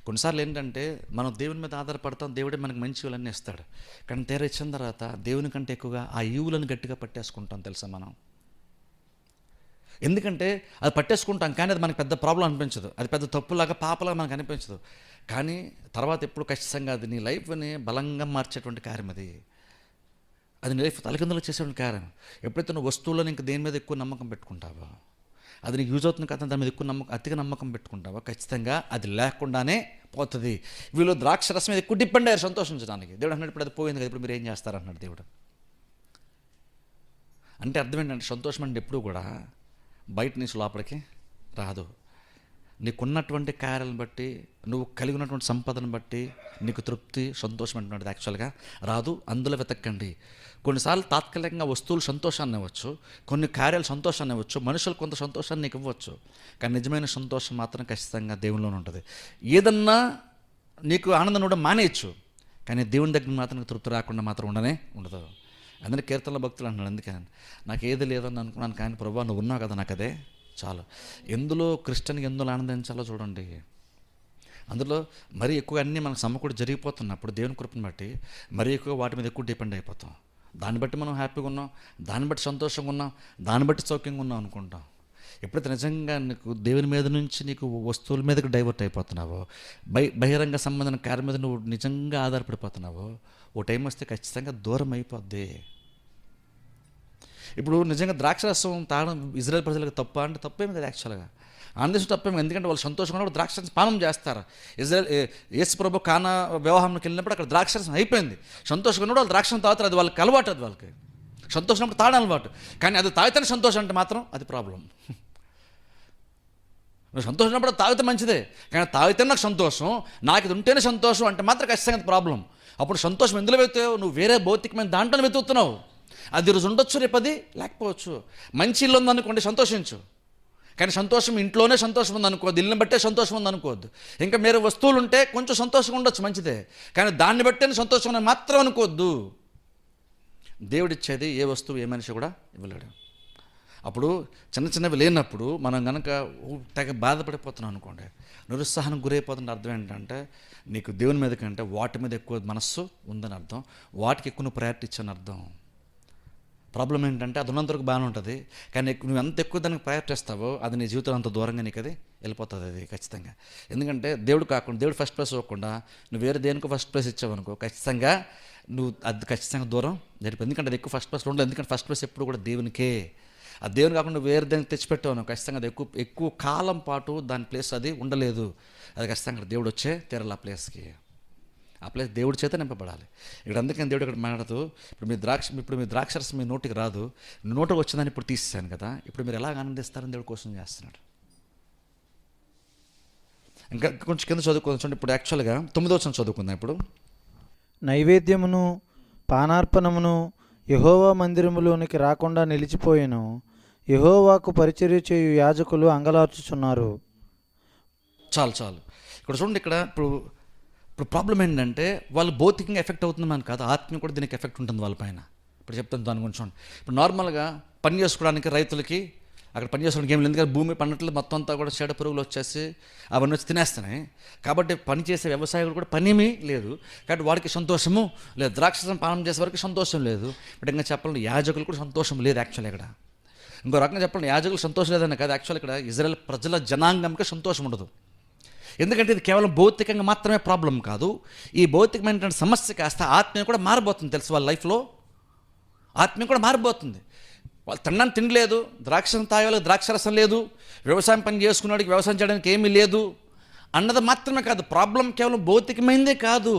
కొన్నిసార్లు ఏంటంటే మనం దేవుని మీద ఆధారపడతాం, దేవుడే మనకి మంచి ఈవులన్నీ ఇస్తాడు. కానీ తీరా ఇచ్చిన తర్వాత దేవుని కంటే ఎక్కువగా ఆ ఈవులను గట్టిగా పట్టేసుకుంటాం తెలుసా మనం. ఎందుకంటే అది పట్టేసుకుంటాం కానీ అది మనకు పెద్ద ప్రాబ్లం అనిపించదు, అది పెద్ద తప్పులాగా పాపలాగా మనకు అనిపించదు. కానీ తర్వాత ఎప్పుడు ఖచ్చితంగా అది నీ లైఫ్ని బలంగా మార్చేటువంటి కార్యం, అది నీ లైఫ్ తలకిందులు చేసేటువంటి కార్యం. ఎప్పుడైతే నువ్వు వస్తువులను ఇంకా దేని మీద ఎక్కువ నమ్మకం పెట్టుకుంటావో, అది నీకు యూజ్ అవుతుంది కదా, దాని మీద ఎక్కువ అతిగా నమ్మకం పెట్టుకుంటావో ఖచ్చితంగా అది లేకుండానే పోతుంది. వీళ్ళు ద్రాక్షరసం మీద ఎక్కువ డిపెండ్ అయ్యారు సంతోషించడానికి. దేవుడు అన్నాడు ఇప్పుడు అది పోయింది కదా, ఇప్పుడు మీరు ఏం చేస్తారన్నాడు దేవుడు. అంటే అర్థం ఏంటంటే సంతోషం అంటే ఎప్పుడు కూడా బయట నుంచి లోపలికి రాదు. నీకున్నటువంటి కార్యాలను బట్టి, నువ్వు కలిగి ఉన్నటువంటి సంపదను బట్టి నీకు తృప్తి, సంతోషం అంటున్నది యాక్చువల్గా రాదు. అందులో వెతక్కండి. కొన్నిసార్లు తాత్కాలికంగా వస్తువులు సంతోషాన్ని ఇవ్వచ్చు, కొన్ని కార్యాలు సంతోషాన్ని ఇవ్వచ్చు, మనుషులు కొంత సంతోషాన్ని నీకు ఇవ్వచ్చు. కానీ నిజమైన సంతోషం మాత్రం ఖచ్చితంగా దేవునిలోనే ఉంటుంది. ఏదన్నా నీకు ఆనందం కూడా మానేయచ్చు, కానీ దేవుని దగ్గర మాత్రం నీకు తృప్తి రాకుండా మాత్రం ఉండదు. అందుకే కీర్తనల భక్తులు అంటున్నాడు, అందుకని నాకు ఏది లేదని అనుకున్నాను, కానీ ప్రభువా నువ్వు ఉన్నావు కదా, నాకు అదే చాలు. ఎందులో క్రిస్టియన్కి ఎందులో ఆనందించాలో చూడండి. అందులో మరీ ఎక్కువగా అన్నీ మనకు సమకూడి జరిగిపోతున్నప్పుడు దేవుని కృపను బట్టి మరీ ఎక్కువ వాటి మీద ఎక్కువ డిపెండ్ అయిపోతాం. దాన్ని బట్టి మనం హ్యాపీగా ఉన్నాం, దాన్ని బట్టి సంతోషంగా ఉన్నాం, దాన్ని బట్టి సౌఖ్యంగా ఉన్నాం అనుకుంటాం. ఎప్పుడైతే నిజంగా నీకు దేవుని మీద నుంచి నీకు వస్తువుల మీదకి డైవర్ట్ అయిపోతున్నావో, బహిరంగ సంబంధం కార్యం మీద నువ్వు నిజంగా ఆధారపడిపోతున్నావో, ఓ టైం వస్తే ఖచ్చితంగా దూరం అయిపోద్ది. ఇప్పుడు నిజంగా ద్రాక్షరసం తాగడం ఇజ్రాయెల్ ప్రజలకు తప్ప అంటే తప్పేమి కదా యాక్చువల్గా. ఆనందించడం తప్పేమి, ఎందుకంటే వాళ్ళు సంతోషంగా ఉన్నప్పుడు ద్రాక్షరసం పానం చేస్తారు. యేసు ప్రభు కానా వివాహంకి వెళ్ళినప్పుడు అక్కడ ద్రాక్షరసం అయిపోయింది. సంతోషంగా ఉన్నప్పుడు వాళ్ళు ద్రాక్షరం తాగుతారు, అది వాళ్ళకి అలవాటు, అది వాళ్ళకి సంతోషం ఉన్నప్పుడు తాగడం అలవాటు. కానీ అది తాగితేనే సంతోషం అంటే మాత్రం అది ప్రాబ్లం. నువ్వు సంతోషం ఉన్నప్పుడు తాగితే మంచిదే, కానీ తాగితే నాకు సంతోషం, నాకు ఇది ఉంటేనే సంతోషం అంటే మాత్రం ఖచ్చితంగా ప్రాబ్లం. అప్పుడు సంతోషం ఎందులో వెతుకుతావు? నువ్వు వేరే భౌతికమైన దాంట్లోనే వెతుకుతున్నావు. అది ఈరోజు ఉండొచ్చు, రేపు అది లేకపోవచ్చు. మంచి ఇల్లు ఉందనుకోండి సంతోషించు, కానీ సంతోషం ఇంట్లోనే సంతోషం ఉందనుకోవద్దు, ఇల్లుని బట్టే సంతోషం ఉందనుకోవద్దు. ఇంకా వేరే వస్తువులు ఉంటే కొంచెం సంతోషంగా ఉండొచ్చు, మంచిదే, కానీ దాన్ని బట్టే సంతోషం మాత్రం అనుకోవద్దు. దేవుడిచ్చేది ఏ వస్తువు ఏ మనిషి కూడా ఇవ్వలేడు. అప్పుడు చిన్నవి లేనప్పుడు మనం కనుక తెగ బాధపడిపోతున్నాం అనుకోండి, నిరుత్సాహానికి గురైపోతున్న అర్థం ఏంటంటే నీకు దేవుని మీద కంటే వాటి మీద ఎక్కువ మనస్సు ఉందని అర్థం, వాటికి ఎక్కువ నువ్వు ప్రయారిటీ ఇచ్చని అర్థం. ప్రాబ్లం ఏంటంటే అది ఉన్నంతవరకు బాగానే ఉంటుంది, కానీ నువ్వు ఎంత ఎక్కువ దానికి ప్రయారిటీ ఇస్తావో అది నీ జీవితం అంత దూరంగా నీకు అది వెళ్ళిపోతుంది, అది ఖచ్చితంగా. ఎందుకంటే దేవుడు కాకుండా, దేవుడు ఫస్ట్ ప్లేస్ ఇవ్వకుండా నువ్వు వేరే దేనికి ఫస్ట్ ప్లేస్ ఇచ్చావనుకో ఖచ్చితంగా నువ్వు అది ఖచ్చితంగా దూరం జరిపోయింది. ఎందుకంటే అది ఎక్కువ ఫస్ట్ ప్లేస్లో ఉండదు, ఎందుకంటే ఫస్ట్ ప్లేస్ ఎప్పుడు కూడా దేవునికే. ఆ దేవుని కాకుండా వేరే దానికి తెచ్చిపెట్టావు ఖచ్చితంగా అది ఎక్కువ కాలం పాటు దాని ప్లేస్ అది ఉండలేదు. అది ఖచ్చితంగా దేవుడు వచ్చే తీరాలి ఆ ప్లేస్కి. ఆ ప్లేస్ దేవుడి చేత నింపబడాలి. ఇక్కడ అందుకని దేవుడు ఇక్కడ మాట్లాడుతూ ఇప్పుడు మీ ద్రాక్షరసం మీ నోటికి రాదు, నోటికి వచ్చిందని ఇప్పుడు తీసేసాను కదా, ఇప్పుడు మీరు ఎలాగ ఆనందిస్తారని దేవుడు కోసం చేస్తున్నాడు. ఇంకా కొంచెం కింద చదువుకోవచ్చు. ఇప్పుడు యాక్చువల్గా 9వ వచనం చదువుకుందాం. ఇప్పుడు నైవేద్యమును పానార్పణమును యెహోవా మందిరములోనికి రాకుండా నిలిచిపోయెను. యెహోవాకు పరిచర్య చేయు యాజకులు అంగలార్చుచున్నారు. చాలు ఇక్కడ చూడండి. ఇప్పుడు ప్రాబ్లం ఏంటంటే వాళ్ళు భౌతికంగా ఎఫెక్ట్ అవుతుంది మనకు కాదు, ఆత్మీయం కూడా దీనికి ఎఫెక్ట్ ఉంటుంది వాళ్ళ పైన. ఇప్పుడు చెప్తాను దాని గురించి. ఇప్పుడు నార్మల్గా పని చేసుకోవడానికి రైతులకి అక్కడ పని చేసుకోవడానికి ఏం లేదు, ఎందుకంటే భూమి పంటలు మొత్తం అంతా కూడా చెడ పురుగులు వచ్చేసి అవన్నీ వచ్చి తినేస్తున్నాయి. కాబట్టి పని చేసే వ్యవసాయకుడు కూడా పనేమీ లేదు, కాబట్టి వాడికి సంతోషము లేదు. ద్రాక్షరసం పానం చేసే వరకు సంతోషం లేదు. ఇప్పుడు ఇంకా చెప్పాలంటే యాజకులు కూడా సంతోషం లేదు యాక్చువల్. ఇక్కడ ఇంకో రకంగా చెప్పాలంటే యాజకులు సంతోషం లేదన్న కాదు, యాక్చువల్ ఇక్కడ ఇజ్రాయెల్ ప్రజల జనాంగంకి సంతోషం ఉండదు. ఎందుకంటే ఇది కేవలం భౌతికంగా మాత్రమే ప్రాబ్లం కాదు, ఈ భౌతికమైనటువంటి సమస్య కాస్త ఆత్మీయం కూడా మారిపోతుంది. తెలుసు వాళ్ళ లైఫ్లో ఆత్మీయం కూడా మారిపోతుంది. వాళ్ళు తినడానికి తిండి లేదు, ద్రాక్షరసం తాగేవాళ్ళకి ద్రాక్షరసం లేదు, వ్యవసాయం పని చేసుకునేవాడికి వ్యవసాయం చేయడానికి ఏమీ లేదు అన్నది మాత్రమే కాదు, ప్రాబ్లం కేవలం భౌతికమైందే కాదు,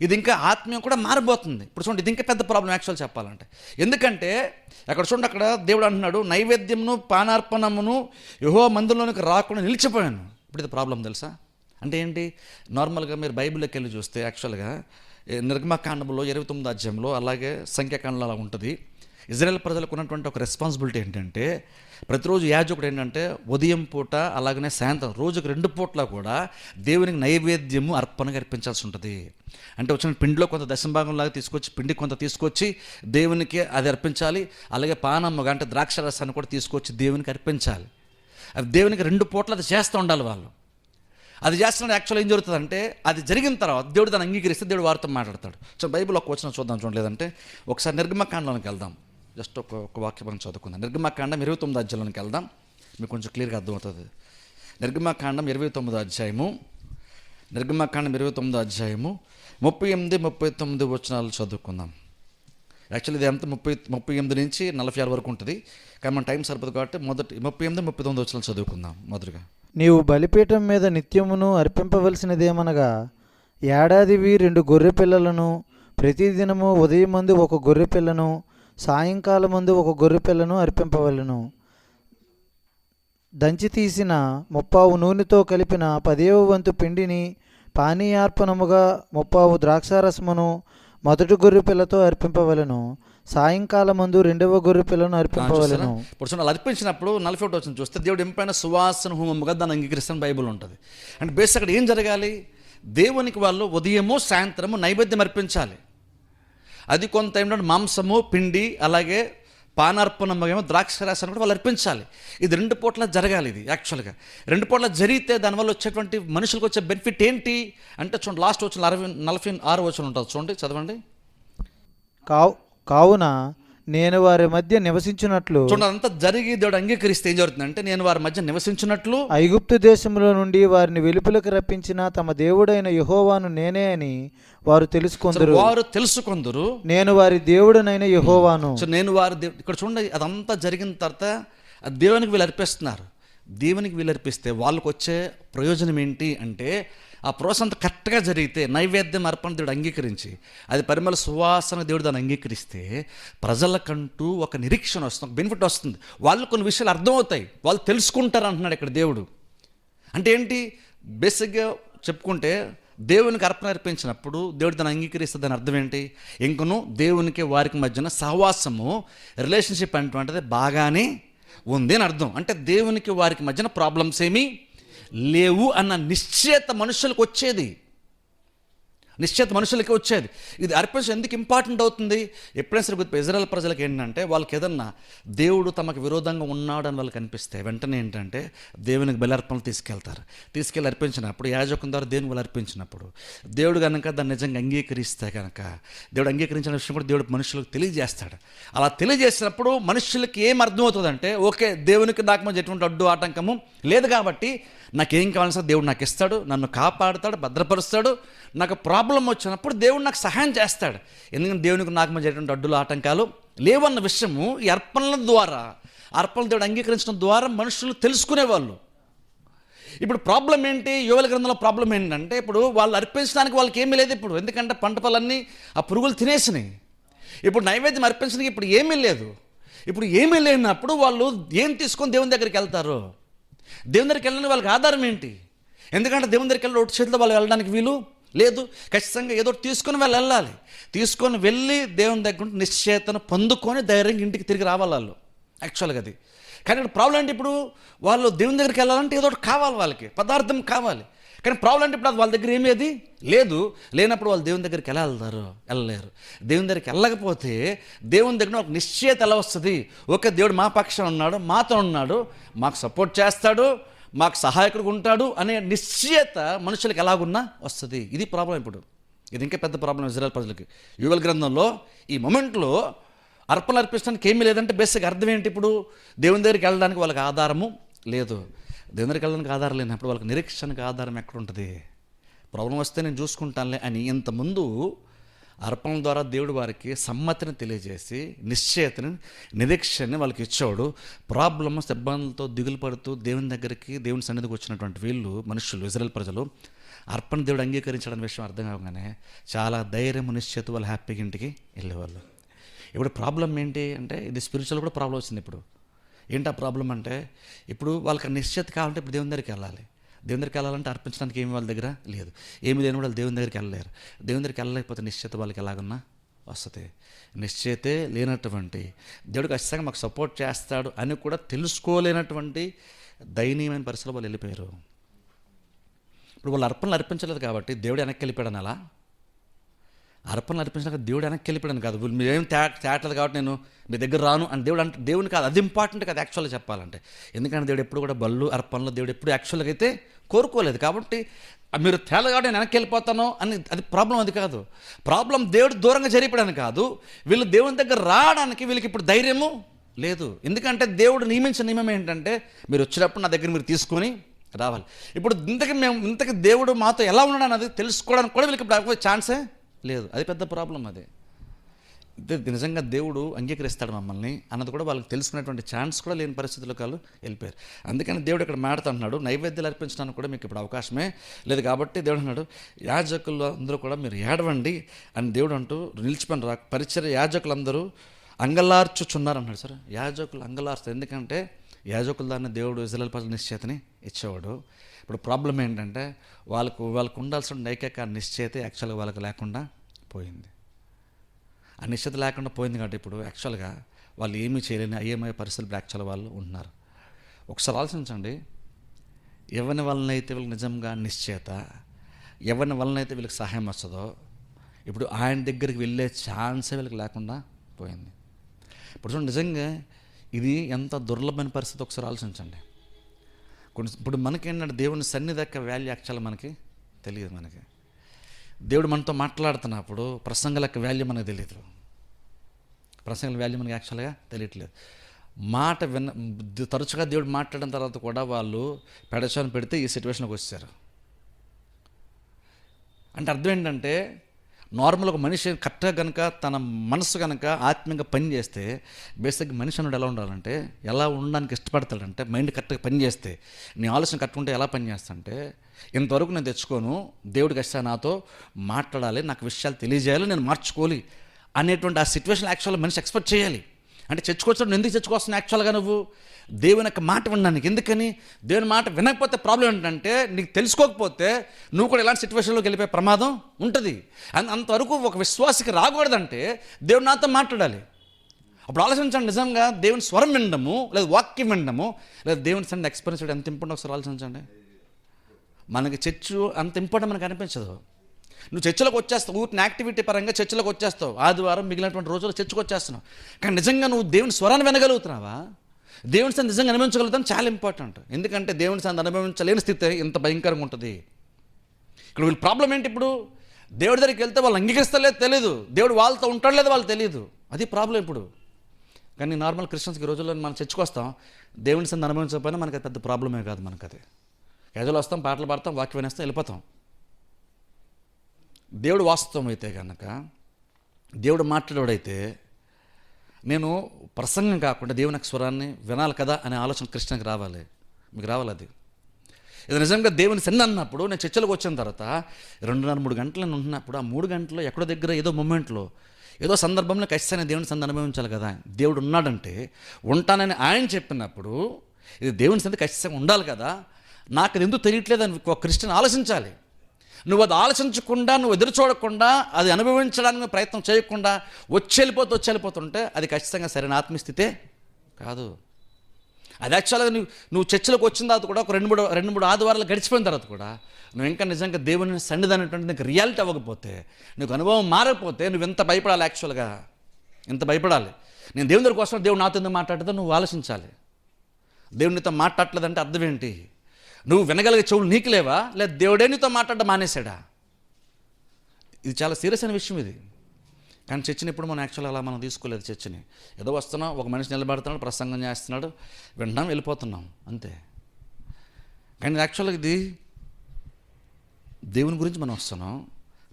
ఇది ఇంకా ఆత్మీయం కూడా మారిపోతుంది. ఇప్పుడు చూడండి, ఇది ఇంకా పెద్ద ప్రాబ్లం యాక్చువల్ చెప్పాలంటే. ఎందుకంటే అక్కడ చూడండి, అక్కడ దేవుడు అంటున్నాడు నైవేద్యమును పానార్పణమును యెహోవా మందిరంలోనికి రాకుండా నిలిచిపోయాను. ఇప్పుడు ఇది ప్రాబ్లం తెలుసా అంటే ఏంటి? నార్మల్గా మీరు బైబిల్లోకి వెళ్ళి చూస్తే యాక్చువల్గా నిర్గమకాండంలో 29వ అధ్యాయంలో అలాగే సంఖ్యాకాండంలో అలా ఉంటుంది. ఇజ్రాయెల్ ప్రజలకు ఉన్నటువంటి ఒక రెస్పాన్సిబిలిటీ ఏంటంటే ప్రతిరోజు యాజకుడు ఏంటంటే ఉదయం పూట అలాగనే సాయంత్రం రోజుకు 2 పూట్ల కూడా దేవునికి నైవేద్యము అర్పణగా అర్పించాల్సి ఉంటుంది. అంటే వచ్చిన పిండిలో కొంత దశంభాగంలాగా తీసుకొచ్చి పిండి కొంత తీసుకొచ్చి దేవునికి అది అర్పించాలి. అలాగే పానమ్మగా అంటే ద్రాక్ష రసాన్ని కూడా తీసుకొచ్చి దేవునికి అర్పించాలి. అది దేవునికి 2 పూట్ల అది చేస్తూ ఉండాలి వాళ్ళు. అది చేస్తున్నప్పుడు యాక్చువల్ ఏం జరుగుతుందంటే అది జరిగిన తర్వాత దేవుడు దాన్ని అంగీకరిస్తే దేవుడు వారితో మాట్లాడతాడు. సో బైబిల్ ఒక వచనం చూద్దాం, చూడలేదంటే ఒకసారి నిర్గమకాండంలోకి వెళ్దాం. జస్ట్ ఒక వాక్యం మనం చదువుకుందాం. నిర్గమకాండం 29వ అధ్యాయంలోకి వెళ్దాం, మీకు కొంచెం క్లియర్గా అర్థమవుతుంది. నిర్గమకాండం 29వ అధ్యాయము, నిర్గమకాండం 29వ అధ్యాయము 38, 39 వచనాలు చదువుకుందాం. యాక్చువల్లీ ఇది ఎంత 38 నుంచి 46 వరకు ఉంటుంది, కానీ మన టైం సరిపోదు కాబట్టి మొదటి 38, 39 వచనాలు చదువుకుందాం. మొదటిగా, నీవు బలిపీఠం మీద నిత్యమును అర్పింపవలసినదేమనగా ఏడాదివి 2 గొర్రె పిల్లలను, ప్రతిదినము ఉదయమందు 1 గొర్రె పిల్లను, సాయంకాలమందు 1 గొర్రె పిల్లను అర్పింపవలను. దంచి తీసిన 30 నూనెతో కలిపిన 10వ వంతు పిండిని పానీయార్పణముగా 30 ద్రాక్షారసమును మొదటి గొర్రె పిల్లతో అర్పింపవలను. సాయంకాలమందు 2వ గొర్రె పిల్లను అర్పింపవలను. ఇప్పుడు చూడండి, అర్పించినప్పుడు 41 వచ్చిన చూస్తే దేవుడు ఎంపైన సువాసన హోమముగా దాన్ని అంగీకరిస్తాను బైబుల్ ఉంటుంది. అంటే బేస్ అక్కడ ఏం జరగాలి? దేవునికి వాళ్ళు ఉదయము సాయంత్రము నైవేద్యం అర్పించాలి. అది కొంత ఏంటంటే మాంసము, పిండి, అలాగే పానార్పణమేమో ద్రాక్షరసాన్ని కూడా వాళ్ళు అర్పించాలి. ఇది 2 పూట్ల జరగాలి. ఇది యాక్చువల్గా 2 పూట్ల జరిగితే దానివల్ల వచ్చేటువంటి మనుషులకు వచ్చే బెనిఫిట్ ఏంటి అంటే చూడండి, లాస్ట్ వచ్చిన 46 వచనం ఉంటుంది, చూడండి, చదవండి. కావున నేను వారి మధ్య నివసించినట్లు, చూడండి, అదంతా జరిగి దేవుడు అంగీకరిస్తే ఏం జరుగుతుందంటే నేను వారి మధ్య నివసించినట్లు, ఐగుప్తు దేశంలో నుండి వారిని వెలుపలకు రప్పించిన తమ దేవుడైన యెహోవాను నేనే అని వారు తెలుసుకొందురు. నేను వారి దేవుడనైన యెహోవాను. సో నేను వారి దేవుడు. ఇక్కడ చూడండి, అదంతా జరిగిన తర్వాత అది దేవునికి వీళ్ళు అర్పిస్తున్నారు. దేవునికి వీళ్ళు అర్పిస్తే వాళ్ళకు వచ్చే ప్రయోజనం ఏంటి అంటే ఆ ప్రోసెస్ అంతా కరెక్ట్గా జరిగితే నైవేద్యం అర్పణ దేవుడు అంగీకరించి అది పరిమళ సువాసన దేవుడు దాన్ని అంగీకరిస్తే ప్రజలకంటూ ఒక నిరీక్షణ వస్తుంది, ఒక బెనిఫిట్ వస్తుంది. వాళ్ళు కొన్ని విషయాలు అర్థమవుతాయి, వాళ్ళు తెలుసుకుంటారు అంటున్నాడు ఇక్కడ దేవుడు. అంటే ఏంటి? బేసిక్గా చెప్పుకుంటే దేవునికి అర్పణ అర్పించినప్పుడు దేవుడు దాన్ని అంగీకరిస్తే దాని అర్థం ఏంటి? ఇంకను దేవునికి వారికి మధ్యన సహవాసము, రిలేషన్షిప్ అనేటువంటిది బాగానే ఉంది అని అర్థం. అంటే దేవునికి వారికి మధ్యన ప్రాబ్లమ్స్ ఏమీ లేవు అన్న నిశ్చయత మనుషులకు వచ్చేది, ఇది అర్పించడం ఎందుకు ఇంపార్టెంట్ అవుతుంది? ఎప్పుడైనా సరే ఇజ్రాయెల్ ప్రజలకు ఏంటంటే వాళ్ళకి ఏదన్నా దేవుడు తమకు విరోధంగా ఉన్నాడు అని వాళ్ళకి అనిపిస్తే వెంటనే ఏంటంటే దేవునికి బలి తీసుకెళ్ళి అర్పించినప్పుడు యాజకుని ద్వారా దేవునికి బలి అర్పించినప్పుడు దేవుడు కనుక దాన్ని నిజంగా అంగీకరిస్తే కనుక దేవుడు అంగీకరించిన విషయం కూడా దేవుడు మనుషులకు తెలియజేస్తాడు. అలా తెలియజేసినప్పుడు మనుషులకి ఏం అర్థమవుతుందంటే ఓకే, దేవునికి నాకు మధ్య ఎటువంటి అడ్డు ఆటంకము లేదు కాబట్టి నాకేం కావాల్సిన దేవుడు నాకు ఇస్తాడు, నన్ను కాపాడుతాడు, భద్రపరుస్తాడు. నాకు ప్రాబ్లం వచ్చినప్పుడు దేవుడు నాకు సహాయం చేస్తాడు, ఎందుకంటే దేవునికి నాకు మధ్య ఎటువంటి అడ్డులు ఆటంకాలు లేవన్న విషయము ఈ అర్పణల దేవుడు అంగీకరించడం ద్వారా మనుషులు తెలుసుకునేవాళ్ళు. ఇప్పుడు ప్రాబ్లం ఏంటి? యోవేలు గ్రంథంలో ప్రాబ్లం ఏంటంటే ఇప్పుడు వాళ్ళు అర్పించడానికి వాళ్ళకి ఏమీ లేదు ఇప్పుడు, ఎందుకంటే పంట పొలాన్ని ఆ పురుగులు తినేసినాయి. ఇప్పుడు నైవేద్యం అర్పించడానికి ఇప్పుడు ఏమీ లేదు. ఇప్పుడు ఏమీ లేనప్పుడు వాళ్ళు ఏం తీసుకొని దేవుని దగ్గరికి వెళ్తారు? దేవుని దగ్గరికి వెళ్ళడానికి వాళ్ళకి ఆధారం ఏంటి? ఎందుకంటే దేవుని దగ్గరికి వెళ్ళి ఒకటి చేతిలో వాళ్ళు వెళ్ళడానికి వీలు లేదు. ఖచ్చితంగా ఏదో తీసుకొని వెళ్ళాలి. తీసుకొని వెళ్ళి దేవుని దగ్గర నిశ్చయతను పొందుకొని ధైర్యంగా ఇంటికి తిరిగి రావాలి వాళ్ళు యాక్చువల్గా అది. కానీ ఇక్కడ ప్రాబ్లం అంటే ఇప్పుడు వాళ్ళు దేవుని దగ్గరికి వెళ్ళాలంటే ఏదో ఒకటి కావాలి, వాళ్ళకి పదార్థం కావాలి. కానీ ప్రాబ్లం అంటే ఇప్పుడు అది వాళ్ళ దగ్గర ఏమేది లేనప్పుడు వాళ్ళు దేవుని దగ్గరికి ఎలా వెళ్ళలేరు. దేవుని దగ్గరికి వెళ్ళకపోతే దేవుని దగ్గర ఒక నిశ్చయత ఎలా వస్తుంది? ఓకే, దేవుడు మా పక్షం ఉన్నాడు, మాతో ఉన్నాడు, మాకు సపోర్ట్ చేస్తాడు, మాకు సహాయకుడు ఉంటాడు అనే నిశ్చయత మనుషులకు ఎలాగున్నా వస్తుంది. ఇది ప్రాబ్లం. ఇప్పుడు ఇది ఇంకా పెద్ద ప్రాబ్లం ఇజ్రాయెల్ ప్రజలకి. యోవేలు గ్రంథంలో ఈ మొమెంట్లో అర్పణలు అర్పించడానికి ఏమీ లేదంటే బేసిక్ అర్థం ఏంటి? ఇప్పుడు దేవుని దగ్గరికి వెళ్ళడానికి వాళ్ళకి ఆధారము లేదు. దేవుని దగ్గరికి వెళ్ళడానికి ఆధారం లేనప్పుడు వాళ్ళకి నిరీక్షణకు ఆధారం ఎక్కడ ఉంటుంది? ప్రాబ్లం వస్తే నేను చూసుకుంటానులే అని ఇంతకుముందు అర్పణల ద్వారా దేవుడు వారికి సమ్మతిని తెలియజేసి నిశ్చయతని, నిరీక్షణని వాళ్ళకి ఇచ్చాడు. ప్రాబ్లమ్స్, ఇబ్బందులతో దిగులు పడుతూ దేవుని దగ్గరికి, దేవుని సన్నిధికి వచ్చినటువంటి మనుషులు ఇజ్రాయెల్ ప్రజలు అర్పణ దేవుడు అంగీకరించడం విషయం అర్థం కాగానే చాలా ధైర్యం, నిశ్చయత వాళ్ళు హ్యాపీగా ఇంటికి వెళ్ళేవాళ్ళు. ఇప్పుడు ప్రాబ్లం ఏంటి అంటే ఇది స్పిరిచువల్ కూడా ప్రాబ్లం వచ్చింది. ఇప్పుడు ఏంటి ఆ ప్రాబ్లం అంటే ఇప్పుడు వాళ్ళకి నిశ్చయత కావాలంటే ఇప్పుడు దేవుని దగ్గరికి వెళ్ళాలి. దేవుని దగ్గరికి వెళ్ళాలంటే అర్పించడానికి ఏమి వాళ్ళ దగ్గర లేదు, ఏమి లేని వాళ్ళు దేవుని దగ్గరికి వెళ్ళలేరు. దేవుని దగ్గరికి వెళ్ళలేకపోతే నిశ్చయత వాళ్ళకి ఎలాగన్నా వస్తుంది. నిశ్చయితే లేనటువంటి, దేవుడు ఖచ్చితంగా మాకు సపోర్ట్ చేస్తాడు అని కూడా తెలుసుకోలేనటువంటి దయనీయమైన పరిస్థితుల్లో వాళ్ళు వెళ్ళిపోయారు. ఇప్పుడు వాళ్ళు అర్పణలు అర్పించలేదు కాబట్టి దేవుడు వెనక్కి వెళ్ళిపోయాడని అలా? అర్పణలు అర్పించడానికి దేవుడు వెనక్కి వెళ్ళిపోయాను కాదు. మీరేం తేటలేదు కాబట్టి నేను మీ దగ్గర రాను అని దేవుడు అంటే, దేవుని కాదు, అది ఇంపార్టెంట్ కాదు యాక్చువల్గా చెప్పాలంటే. ఎందుకంటే దేవుడు ఎప్పుడు కూడా బళ్ళు అర్పణలు దేవుడు ఎప్పుడు యాక్చువల్గా అయితే కోరుకోలేదు. కాబట్టి మీరు తేల కాబట్టి నేను వెనక్కి వెళ్ళిపోతాను అని, అది ప్రాబ్లం. అది కాదు ప్రాబ్లం. దేవుడు దూరంగా జరిగిపోయాను కాదు, వీళ్ళు దేవుని దగ్గర రావడానికి వీళ్ళకి ఇప్పుడు ధైర్యము లేదు. ఎందుకంటే దేవుడు నియమించిన నియమం ఏంటంటే, మీరు వచ్చినప్పుడు నా దగ్గర మీరు తీసుకొని రావాలి. ఇప్పుడు ఇంతకి దేవుడు మాతో ఎలా ఉన్నాడు అన్నది తెలుసుకోవడానికి కూడా వీళ్ళకి ఇప్పుడు ఛాన్సే లేదు. అది పెద్ద ప్రాబ్లం. అది నిజంగా దేవుడు అంగీకరిస్తాడు మమ్మల్ని అన్నది కూడా వాళ్ళకి తెలుసుకునేటువంటి ఛాన్స్ కూడా లేని పరిస్థితుల్లో వాళ్ళు వెళ్ళిపోయారు. అందుకని దేవుడు ఇక్కడ మాట్లాడుతున్నాడు, నైవేద్యాలు అర్పించడానికి కూడా మీకు ఇప్పుడు అవకాశమే లేదు. కాబట్టి దేవుడు అన్నాడు, యాజకులు అందరూ కూడా మీరు ఏడవండి అని దేవుడు అంటూ నిలిచిపోయిన పరిచర్య యాజకులందరూ అంగలార్చుచున్నారు అన్నాడు. సార్, యాజకులు అంగలార్చుతారు. ఎందుకంటే యాజకుల దాన్ని దేవుడు ఇశ్రాయేలు ప్రజల నిశ్చయితని ఇచ్చేవాడు. ఇప్పుడు ప్రాబ్లం ఏంటంటే వాళ్ళకు ఉండాల్సిన ఏకైక నిశ్చయిత యాక్చువల్గా వాళ్ళకి లేకుండా పోయింది. ఆ నిశ్చయిత లేకుండా పోయింది కాబట్టి ఇప్పుడు యాక్చువల్గా వాళ్ళు ఏమీ చేయలేని అయ్యమయ్యే పరిస్థితులు యాక్చువల్గా వాళ్ళు ఉంటున్నారు. ఒకసారి ఆలోచించండి, ఎవరి వలనైతే వీళ్ళకి నిజంగా నిశ్చయిత, ఎవరి వలనైతే వీళ్ళకి సహాయం వస్తుందో ఇప్పుడు ఆయన దగ్గరికి వెళ్ళే ఛాన్సే వీళ్ళకి లేకుండా పోయింది. ఇప్పుడు చూడండి, నిజంగా ఇది ఎంత దుర్లభమైన పరిస్థితి ఒకసారి ఆలోచించండి. ఇప్పుడు మనకేంటంటే దేవుని సన్నిధి యొక్క వాల్యూ యాక్చువల్గా మనకి తెలియదు. మనకి దేవుడు మనతో మాట్లాడుతున్నప్పుడు ప్రసంగాల యొక్క వాల్యూ మనకు తెలియదు. ప్రసంగాల వాల్యూ మనకి యాక్చువల్గా తెలియట్లేదు. మాట తరచుగా దేవుడు మాట్లాడిన తర్వాత కూడా వాళ్ళు పెడచాను పెడితే ఈ సిచ్యువేషన్కి వచ్చారు. అంటే అర్థం ఏంటంటే, నార్మల్ ఒక మనిషి కరెక్ట్గా కనుక తన మనసు కనుక ఆత్మీయంగా పని చేస్తే, బేసిక్గా మనిషి అన్నాడు ఎలా ఉండాలంటే, ఎలా ఉండడానికి ఇష్టపడతాడంటే, మైండ్ కరెక్ట్గా పని చేస్తే, నీ ఆలోచన కరెక్ట్ ఉంటే ఎలా పని చేస్తాంటే, ఇంతవరకు నేను తెచ్చుకోను, దేవుడికి వస్తే నాతో మాట్లాడాలి, నాకు విషయాలు తెలియజేయాలి, నేను మార్చుకోవాలి అనేటువంటి ఆ సిచ్యువేషన్ యాక్చువల్గా మనిషి ఎక్స్పెక్ట్ చేయాలి. అంటే చర్చకొచ్చాడు, ఎందుకు చర్చకొస్తున్నావు యాక్చువల్గా నువ్వు? దేవుని యొక్క మాట వినడానికి. ఎందుకని? దేవుని మాట వినకపోతే ప్రాబ్లం ఏంటంటే, నీకు తెలుసుకోకపోతే నువ్వు కూడా ఇలాంటి సిచ్యువేషన్లోకి వెళ్ళిపోయే ప్రమాదం ఉంటుంది. అంతవరకు ఒక విశ్వాసికి రాకూడదంటే దేవుడు నాతో మాట్లాడాలి. అప్పుడు ఆలోచించండి, నిజంగా దేవుని స్వరం వినడము, లేదా వాక్యం వినడము, లేదా దేవుని సన్నిధి ఎక్స్పీరియన్స్ ఎంత ఇంపార్టెంట్ ఒకసారి ఆలోచించండి. మనకి చర్చ్ అంత ఇంపార్టెంట్ మనకు అనిపించదు. నువ్వు చర్చలోకి వచ్చేస్తావు, ఊరిని యాక్టివిటీ పరంగా చర్చలోకి వచ్చేస్తావు, ఆదివారం మిగిలినటువంటి రోజుల్లో చర్చకు వచ్చేస్తున్నావు. కానీ నిజంగా నువ్వు దేవుని స్వరాన్ని వినగలుగుతున్నావా? దేవుని సన్నిధి నిజంగా అనుభవించగలుగుతాను చాలా ఇంపార్టెంట్. ఎందుకంటే దేవుని సన్నిధి అనుభవించలేని స్థితి ఇంత భయంకరంగా ఉంటుంది. ఇక్కడ వీళ్ళ ప్రాబ్లం ఏంటి? ఇప్పుడు దేవుడి దగ్గరికి వెళ్తే వాళ్ళు అంగీకరిస్తలేదు తెలియదు, దేవుడు వాళ్ళతో ఉంటాడు లేదు వాళ్ళు తెలియదు. అది ప్రాబ్లం ఇప్పుడు. కానీ నార్మల్ క్రిస్టియన్స్కి ఈ రోజుల్లో మనం చర్చకు వస్తాం, దేవుని సన్నిధి అనుభవించకపోయినా మనకి అది పెద్ద ప్రాబ్లమే కాదు. మనకు అది క్యాజువల్ వస్తాం, పాటలు పాడతాం, వాక్యం వినేస్తాం, వెళ్ళిపోతాం. దేవుడు వాస్తవం అయితే కనుక, దేవుడు మాట్లాడేవాడైతే, నేను ప్రసంగం కాకుండా దేవుని స్వరాన్ని వినాలి కదా అనే ఆలోచన క్రిస్టియన్కి రావాలి. మీకు రావాలి. అది ఇది నిజంగా దేవుని సన్నిధి అన్నప్పుడు, నేను చర్చలకు వచ్చిన తర్వాత 2.5-3 గంటలు నేను ఉంటున్నప్పుడు, ఆ 3 గంటలు ఎక్కడో దగ్గర ఏదో మూమెంట్లో ఏదో సందర్భంలో ఖచ్చితంగా దేవుని సన్నిధి అనుభవించాలి కదా. దేవుడు ఉన్నాడంటే ఉంటానని ఆయన చెప్పినప్పుడు ఇది దేవుని సన్నిధి ఖచ్చితంగా ఉండాలి కదా. నాకు అది ఎందుకు తెలియట్లేదు అని ఒక క్రిస్టియన్ ఆలోచించాలి. నువ్వు అది ఆలోచించకుండా, నువ్వు ఎదురు చూడకుండా, అది అనుభవించడానికి ప్రయత్నం చేయకుండా వచ్చి వెళ్ళిపోతుంటే అది ఖచ్చితంగా సరైన ఆత్మస్థితే కాదు. అది యాక్చువల్గా నువ్వు చర్చలోకి వచ్చిన తర్వాత కూడా ఒక 2-3 ఆదివారాలు గడిచిపోయిన తర్వాత కూడా నువ్వు ఇంకా నిజంగా దేవుని సన్నిధి అనేటువంటి నీకు రియాలిటీ అవ్వకపోతే, నీకు అనుభవం మారకపోతే నువ్వు ఎంత భయపడాలి? యాక్చువల్గా ఎంత భయపడాలి? నేను దేవుని దగ్గరికి వస్తున్నా, దేవుడు నాతో ఎందుకు మాట్లాడుతుందో నువ్వు ఆలోచించాలి. దేవుడు నీతో మాట్లాడలేదంటే అర్థం ఏంటి? నువ్వు వినగలిగే చెవులు నీకు లేవా, లేదా దేవుడే నీతో మాట్లాడడం మానేశాడా? ఇది చాలా సీరియస్ అయిన విషయం ఇది. కానీ చర్చని ఇప్పుడు మనం యాక్చువల్గా అలా మనం తీసుకోలేదు. చర్చని ఏదో వస్తున్నాం, ఒక మనిషి నిలబడుతున్నాడు, ప్రసంగం చేస్తున్నాడు, వింటున్నాం, వెళ్ళిపోతున్నాం, అంతే. కానీ యాక్చువల్గా ఇది దేవుని గురించి మనం వస్తున్నాం.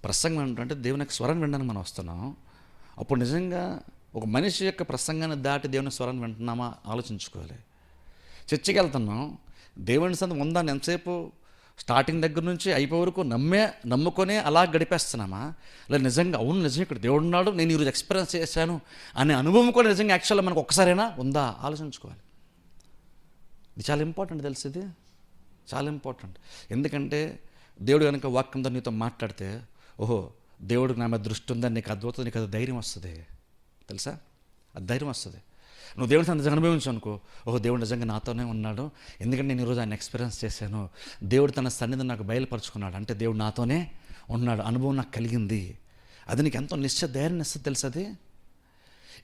ప్రసంగం ఏంటంటే దేవుని యొక్క స్వరం వినడానికి మనం వస్తున్నాం. అప్పుడు నిజంగా ఒక మనిషి యొక్క ప్రసంగాన్ని దాటి దేవుని స్వరాన్ని వింటున్నామా ఆలోచించుకోవాలి. చర్చికి వెళ్తున్నాం, దేవుని సన్నిధి ఉందని ఎంతసేపు స్టార్టింగ్ దగ్గర నుంచి అయిపోయే వరకు నమ్ముకొని అలా గడిపేస్తున్నామా, లేదా నిజంగా అవును నిజంగా ఇక్కడ దేవుడు ఉన్నాడు, నేను ఈరోజు ఎక్స్పీరియన్స్ చేశాను అనే అనుభవం కూడా నిజంగా యాక్చువల్గా మనకు ఒక్కసారైనా ఉందా ఆలోచించుకోవాలి. ఇది చాలా ఇంపార్టెంట్, తెలిసింది చాలా ఇంపార్టెంట్. ఎందుకంటే దేవుడు కనుక వాక్యంతో నీతో మాట్లాడితే, ఓహో దేవుడికి నా మీద దృష్టి ఉందని నీకు అద్భుతం, నీకు అది ధైర్యం వస్తుంది. తెలుసా, అది ధైర్యం వస్తుంది. నువ్వు దేవుని సన్నిధిని అనుభవించు అనుకో, ఓహో దేవుడు నిజంగా నాతోనే ఉన్నాడు, ఎందుకంటే నేను ఈరోజు ఆయన ఎక్స్పీరియన్స్ చేశాను, దేవుడు తన సన్నిధిని నాకు బయలుపరుచుకున్నాడు, అంటే దేవుడు నాతోనే ఉన్నాడు, అనుభవం నాకు కలిగింది. అది నీకు ఎంతో ధైర్యం ఇస్తుంది. తెలుసు, అది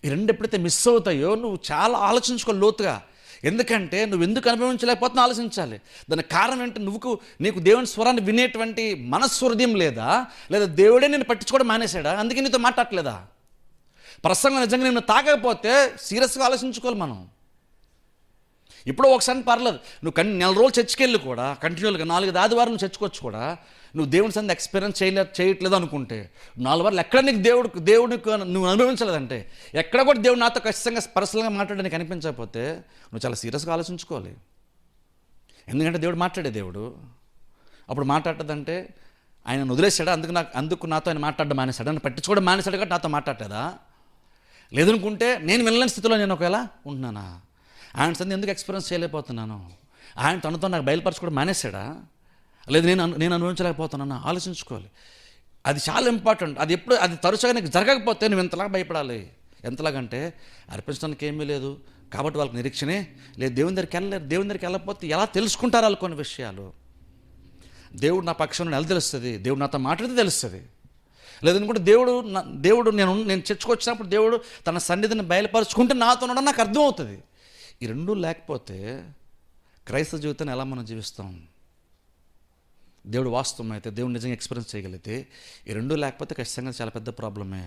ఈ రెండు ఎప్పుడైతే మిస్ అవుతాయో నువ్వు చాలా ఆలోచించుకో లోతుగా. ఎందుకంటే నువ్వు ఎందుకు అనుభవించలేకపోతున్నా ఆలోచించాలి. దానికి కారణం ఏంటి? నీకు దేవుని స్వరాన్ని వినేటువంటి మనస్హృదయం లేదా దేవుడే నేను పట్టించుకోవడం మానేశాడా? అందుకే నీతో మాట్లాడలేదా? ప్రసంగం నిజంగా నేను తాగకపోతే సీరియస్గా ఆలోచించుకోవాలి మనం. ఇప్పుడు ఒకసారి పర్లేదు, నువ్వు నెల రోజులు చర్చికి వెళ్ళి కూడా కంటిన్యూగా 4 ఆదివారం నువ్వు చర్చకొచ్చు కూడా నువ్వు దేవుని సంది ఎక్స్పీరియన్స్ చేయట్లేదు అనుకుంటే, 4 వారాలు ఎక్కడ నీకు దేవుడికి నువ్వు అనుభవించలేదంటే, ఎక్కడ కూడా దేవుడు నాతో ఖచ్చితంగా పర్సనల్గా మాట్లాడడానికి కనిపించకపోతే నువ్వు చాలా సీరియస్గా ఆలోచించుకోవాలి. ఎందుకంటే దేవుడు మాట్లాడే దేవుడు. అప్పుడు మాట్లాడదంటే ఆయన వదిలేశాడా? అందుకు నాతో ఆయన మాట్లాడడం మానేశాడు, నన్ను పట్టించుకోవడం మానేశాడు కాబట్టి నాతో మాట్లాడలేదా? లేదనుకుంటే నేను వెళ్ళని స్థితిలో నేను ఒకవేళ ఉంటున్నానా? ఆయన సంది ఎందుకు ఎక్స్పీరియన్స్ చేయలేకపోతున్నాను? ఆయన తనతో నాకు బయలుపరచుకోవడం మానేశాడా? లేదు నేను అనుభవించలేకపోతున్నాను? ఆలోచించుకోవాలి. అది చాలా ఇంపార్టెంట్. అది తరచుగా నీకు జరగకపోతే నువ్వు ఎంతలాగా భయపడాలి. ఎంతలాగంటే అర్పించడానికి ఏమీ లేదు కాబట్టి వాళ్ళకి నిరీక్షణే లేదు, దేవుని దగ్గరికి వెళ్ళలేరు. దేవుని దగ్గరికి వెళ్ళకపోతే ఎలా తెలుసుకుంటారు వాళ్ళు కొన్ని విషయాలు? దేవుడు నా పక్షంలో ఎలా తెలుస్తుంది? దేవుడు నాతో మాట్లాడితే తెలుస్తుంది. లేదనుకుంటే దేవుడు నేను చర్చకొచ్చినప్పుడు దేవుడు తన సన్నిధిని బయలుపరుచుకుంటే నాతో ఉండడం నాకు అర్థమవుతుంది. ఈ రెండూ లేకపోతే క్రైస్తవ జీవితాన్ని ఎలా మనం జీవిస్తాం? దేవుడు వాస్తవం అయితే, దేవుడు నిజంగా ఎక్స్పీరియన్స్ చేయగలిగితే, ఈ రెండూ లేకపోతే ఖచ్చితంగా చాలా పెద్ద ప్రాబ్లమే.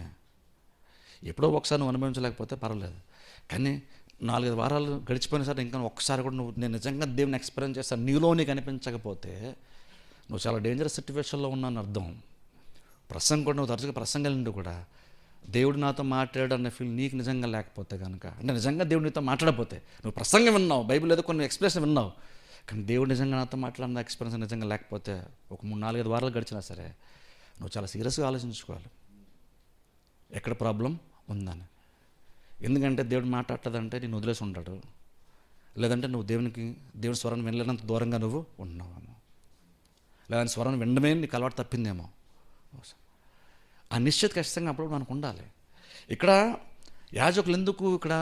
ఎప్పుడో ఒకసారి నువ్వు అనుభవించలేకపోతే పర్వాలేదు, కానీ 4 వారాలు గడిచిపోయిన సరే ఇంకా ఒక్కసారి కూడా నేను నిజంగా దేవుని ఎక్స్పీరియన్స్ చేస్తాను నీలో నీకు అనిపించకపోతే నువ్వు చాలా డేంజరస్ సిట్యువేషన్లో ఉన్నాను అర్థం. ప్రసంగం కూడా నువ్వు తరచుగా ప్రసంగాల నుండి కూడా దేవుడు నాతో మాట్లాడు అన్న ఫీల్ నీకు నిజంగా లేకపోతే కనుక, అంటే నిజంగా దేవుడు నీతో మాట్లాడకపోతే, నువ్వు ప్రసంగం విన్నావు, బైబిల్ ఏదో కొన్ని ఎక్స్ప్రెషన్ విన్నావు, కానీ దేవుడు నిజంగా నాతో మాట్లాడిన ఎక్స్పీరియన్స్ నిజంగా లేకపోతే ఒక 3-4-5 వారాలు గడిచినా సరే నువ్వు చాలా సీరియస్గా ఆలోచించుకోవాలి ఎక్కడ ప్రాబ్లం ఉందని. ఎందుకంటే దేవుడు మాట్లాడలేదంటే నేను వదిలేసి ఉంటాడు, లేదంటే నువ్వు దేవుని స్వరాన్ని వినలేనంత దూరంగా నువ్వు ఉన్నావు, లేదంటే స్వరం వినడమే నీకు అలవాటు తప్పిందేమో. ఆ నిశ్చిత ఖచ్చితంగా అప్పుడు మనకు ఉండాలి. ఇక్కడ యాజకులు ఎందుకు ఇక్కడ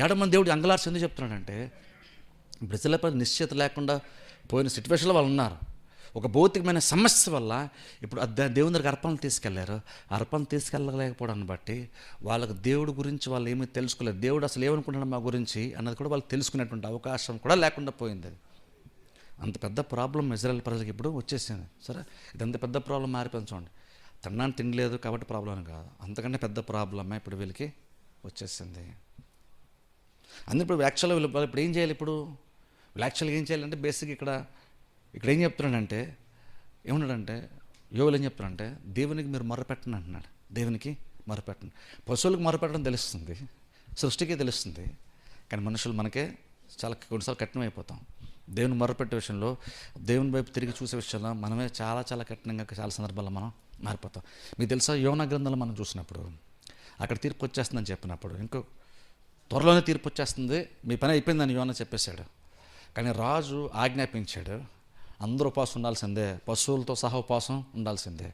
7 మంది దేవుడు అంగలార్చి ఎందుకు చెప్తున్నాడంటే, ప్రజలపై నిశ్చిత లేకుండా పోయిన సిచ్యువేషన్లో వాళ్ళు ఉన్నారు. ఒక భౌతికమైన సమస్య వల్ల ఇప్పుడు దేవుని దగ్గరికి అర్పణలు తీసుకెళ్లారు. అర్పణలు తీసుకెళ్ళలేకపోవడాన్ని బట్టి వాళ్ళకు దేవుడి గురించి వాళ్ళు ఏమీ తెలుసుకోలేదు. దేవుడు అసలు ఏమనుకుంటున్నాడు మా గురించి అన్నది కూడా వాళ్ళు తెలుసుకునేటువంటి అవకాశం కూడా లేకుండా పోయింది. అంత పెద్ద ప్రాబ్లం ఇజ్రాయెల్ ప్రజలకు ఇప్పుడు వచ్చేసింది. సరే, ఇదంత పెద్ద ప్రాబ్లం మారిపోయింది. తినడానికి తినలేదు కాబట్టి ప్రాబ్లం కాదు, అంతకంటే పెద్ద ప్రాబ్లమే ఇప్పుడు వీళ్ళకి వచ్చేసింది. అందుకే ఇప్పుడు యాక్చువల్గా ఇప్పుడు ఏం చేయాలి? వీళ్ళు యాక్చువల్గా ఏం చేయాలంటే బేసిక్ ఇక్కడ ఏం చెప్తున్నాడంటే, ఏమన్నాడంటే యోగులు ఏం చెప్తున్నాడంటే, దేవునికి మీరు మొరపెట్టండి అంటున్నాడు. దేవునికి మొరపెట్టండి. పశువులకు మొరపెట్టడం తెలుస్తుంది, సృష్టికి తెలుస్తుంది, కానీ మనుషులు మనకే చాలా కొన్నిసార్లు కఠినమైపోతాం. దేవుని మొరపెట్టే విషయంలో, దేవుని వైపు తిరిగి చూసే విషయంలో మనమే చాలా చాలా కఠినంగా చాలా సందర్భాల్లో మనం మారిపోతాం. మీకు తెలుసా, యోనా గ్రంథంలో మనం చూసినప్పుడు అక్కడ తీర్పు వచ్చేస్తుందని చెప్పినప్పుడు, ఇంకో త్వరలోనే తీర్పు వచ్చేస్తుంది, మీ పని అయిపోయిందని యోనా చెప్పేశాడు. కానీ రాజు ఆజ్ఞాపించాడు, అందరూ ఉపవాసం ఉండాల్సిందే, పశువులతో సహా ఉపవాసం ఉండాల్సిందే.